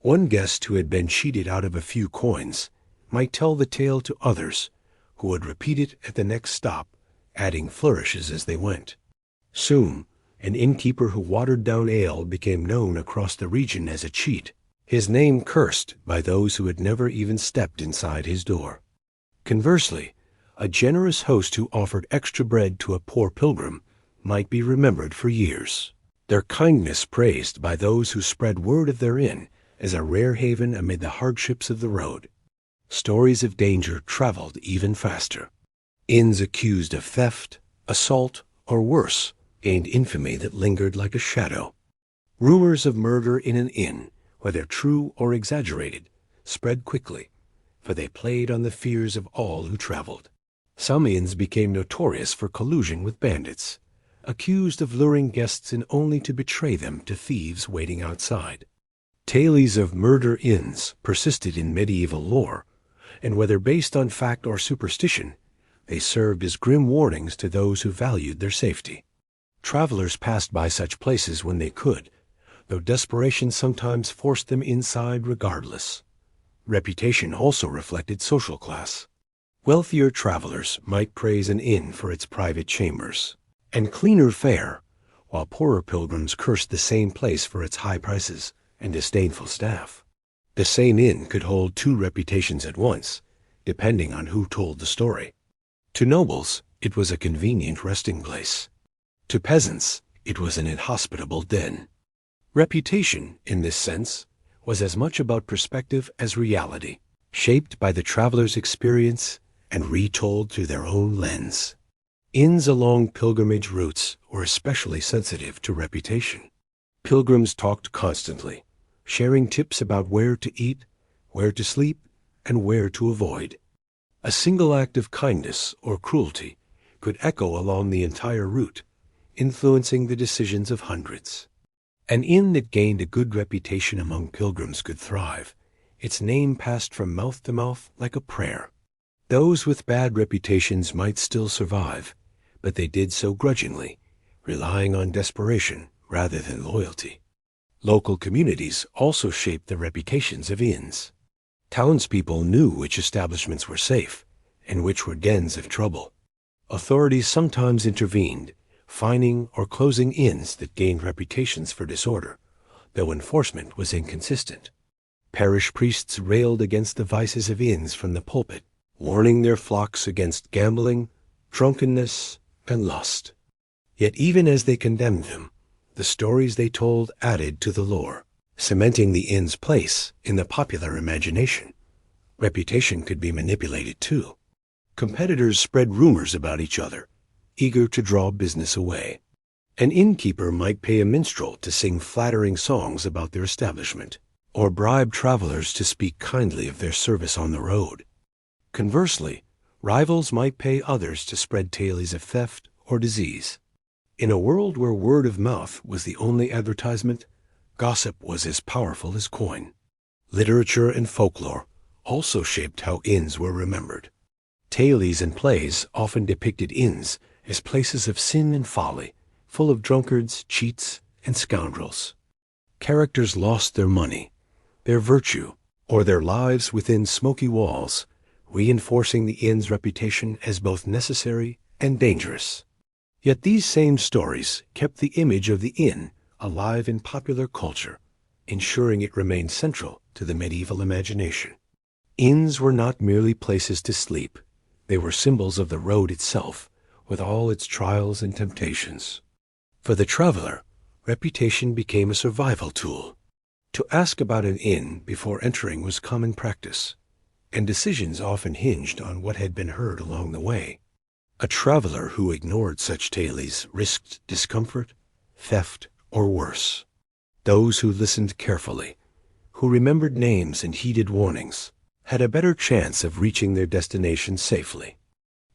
One guest who had been cheated out of a few coins might tell the tale to others, who would repeat it at the next stop, adding flourishes as they went. Soon, an innkeeper who watered down ale became known across the region as a cheat, his name cursed by those who had never even stepped inside his door. Conversely, a generous host who offered extra bread to a poor pilgrim might be remembered for years, their kindness praised by those who spread word of their inn as a rare haven amid the hardships of the road. Stories of danger traveled even faster. Inns accused of theft, assault, or worse gained infamy that lingered like a shadow. Rumors of murder in an inn, whether true or exaggerated, spread quickly, for they played on the fears of all who traveled. Some inns became notorious for collusion with bandits, accused of luring guests in only to betray them to thieves waiting outside. Tales of murder inns persisted in medieval lore, and whether based on fact or superstition, they served as grim warnings to those who valued their safety. Travelers passed by such places when they could, though desperation sometimes forced them inside regardless. Reputation also reflected social class. Wealthier travelers might praise an inn for its private chambers and cleaner fare, while poorer pilgrims cursed the same place for its high prices and disdainful staff. The same inn could hold two reputations at once, depending on who told the story. To nobles, it was a convenient resting place. To peasants, it was an inhospitable den. Reputation, in this sense, was as much about perspective as reality, shaped by the traveler's experience and retold through their own lens. Inns along pilgrimage routes were especially sensitive to reputation. Pilgrims talked constantly, sharing tips about where to eat, where to sleep, and where to avoid. A single act of kindness or cruelty could echo along the entire route, influencing the decisions of hundreds. An inn that gained a good reputation among pilgrims could thrive. Its name passed from mouth to mouth like a prayer. Those with bad reputations might still survive, but they did so grudgingly, relying on desperation rather than loyalty. Local communities also shaped the reputations of inns. Townspeople knew which establishments were safe and which were dens of trouble. Authorities sometimes intervened, fining or closing inns that gained reputations for disorder, though enforcement was inconsistent. Parish priests railed against the vices of inns from the pulpit, warning their flocks against gambling, drunkenness, and lust. Yet even as they condemned them, the stories they told added to the lore, cementing the inn's place in the popular imagination. Reputation could be manipulated too. Competitors spread rumors about each other, eager to draw business away. An innkeeper might pay a minstrel to sing flattering songs about their establishment, or bribe travelers to speak kindly of their service on the road. Conversely, rivals might pay others to spread tales of theft or disease. In a world where word of mouth was the only advertisement, gossip was as powerful as coin. Literature and folklore also shaped how inns were remembered. Tales and plays often depicted inns as places of sin and folly, full of drunkards, cheats, and scoundrels. Characters lost their money, their virtue, or their lives within smoky walls, reinforcing the inn's reputation as both necessary and dangerous. Yet these same stories kept the image of the inn alive in popular culture, ensuring it remained central to the medieval imagination. Inns were not merely places to sleep. They were symbols of the road itself, with all its trials and temptations. For the traveler, reputation became a survival tool. To ask about an inn before entering was common practice, and decisions often hinged on what had been heard along the way. A traveler who ignored such tales risked discomfort, theft, or worse. Those who listened carefully, who remembered names and heeded warnings, had a better chance of reaching their destination safely.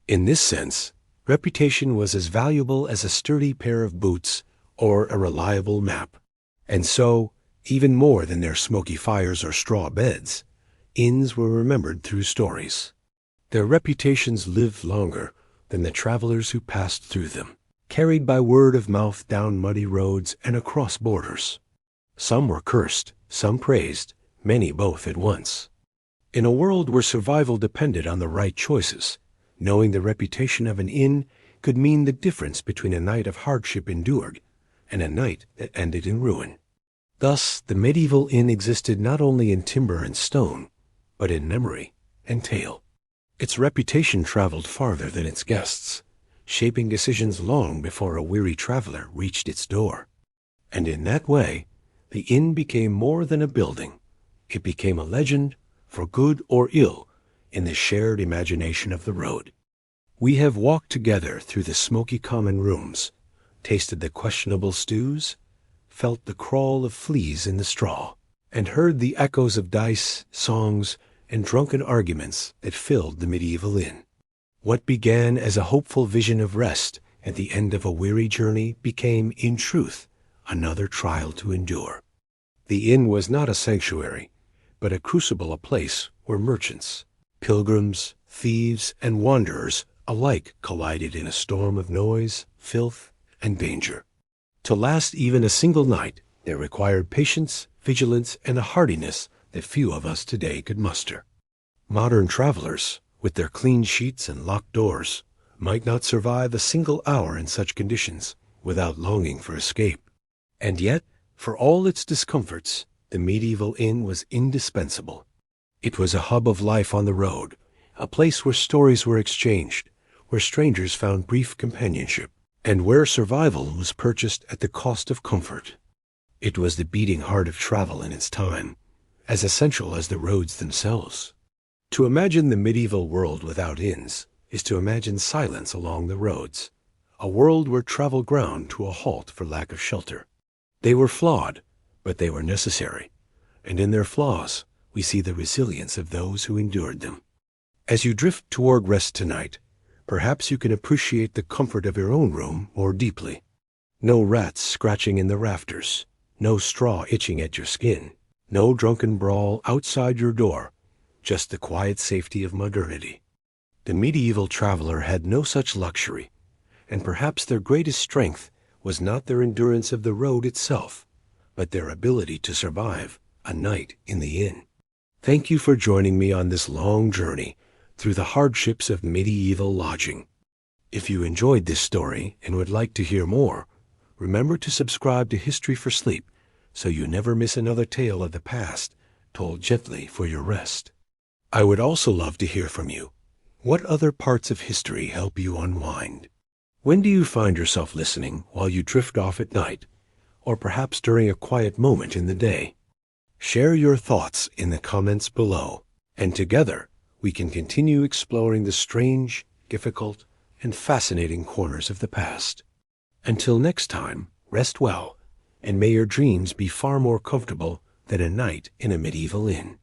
In this sense, reputation was as valuable as a sturdy pair of boots or a reliable map. And so, even more than their smoky fires or straw beds, inns were remembered through stories. Their reputations lived longer than the travelers who passed through them, carried by word of mouth down muddy roads and across borders. Some were cursed, some praised, many both at once. In a world where survival depended on the right choices, knowing the reputation of an inn could mean the difference between a night of hardship endured and a night that ended in ruin. Thus, the medieval inn existed not only in timber and stone, but in memory and tale. Its reputation traveled farther than its guests, shaping decisions long before a weary traveler reached its door. And in that way, the inn became more than a building. It became a legend, for good or ill, in the shared imagination of the road. We have walked together through the smoky common rooms, tasted the questionable stews, felt the crawl of fleas in the straw, and heard the echoes of dice, songs, and drunken arguments that filled the medieval inn. What began as a hopeful vision of rest at the end of a weary journey became, in truth, another trial to endure. The inn was not a sanctuary, but a crucible, a place where merchants, pilgrims, thieves, and wanderers alike collided in a storm of noise, filth, and danger. To last even a single night, there required patience, vigilance, and a hardiness that few of us today could muster. Modern travelers, with their clean sheets and locked doors, might not survive a single hour in such conditions without longing for escape. And yet, for all its discomforts, the medieval inn was indispensable. It was a hub of life on the road, a place where stories were exchanged, where strangers found brief companionship, and where survival was purchased at the cost of comfort. It was the beating heart of travel in its time, as essential as the roads themselves. To imagine the medieval world without inns is to imagine silence along the roads, a world where travel ground to a halt for lack of shelter. They were flawed, but they were necessary, and in their flaws we see the resilience of those who endured them. As you drift toward rest tonight, perhaps you can appreciate the comfort of your own room more deeply. No rats scratching in the rafters, no straw itching at your skin, no drunken brawl outside your door, just the quiet safety of modernity. The medieval traveler had no such luxury, and perhaps their greatest strength was not their endurance of the road itself, but their ability to survive a night in the inn. Thank you for joining me on this long journey through the hardships of medieval lodging. If you enjoyed this story and would like to hear more, remember to subscribe to History for Sleep so you never miss another tale of the past told gently for your rest. I would also love to hear from you. What other parts of history help you unwind? When do you find yourself listening while you drift off at night, or perhaps during a quiet moment in the day? Share your thoughts in the comments below, and together we can continue exploring the strange, difficult, and fascinating corners of the past. Until next time, rest well, and may your dreams be far more comfortable than a night in a medieval inn.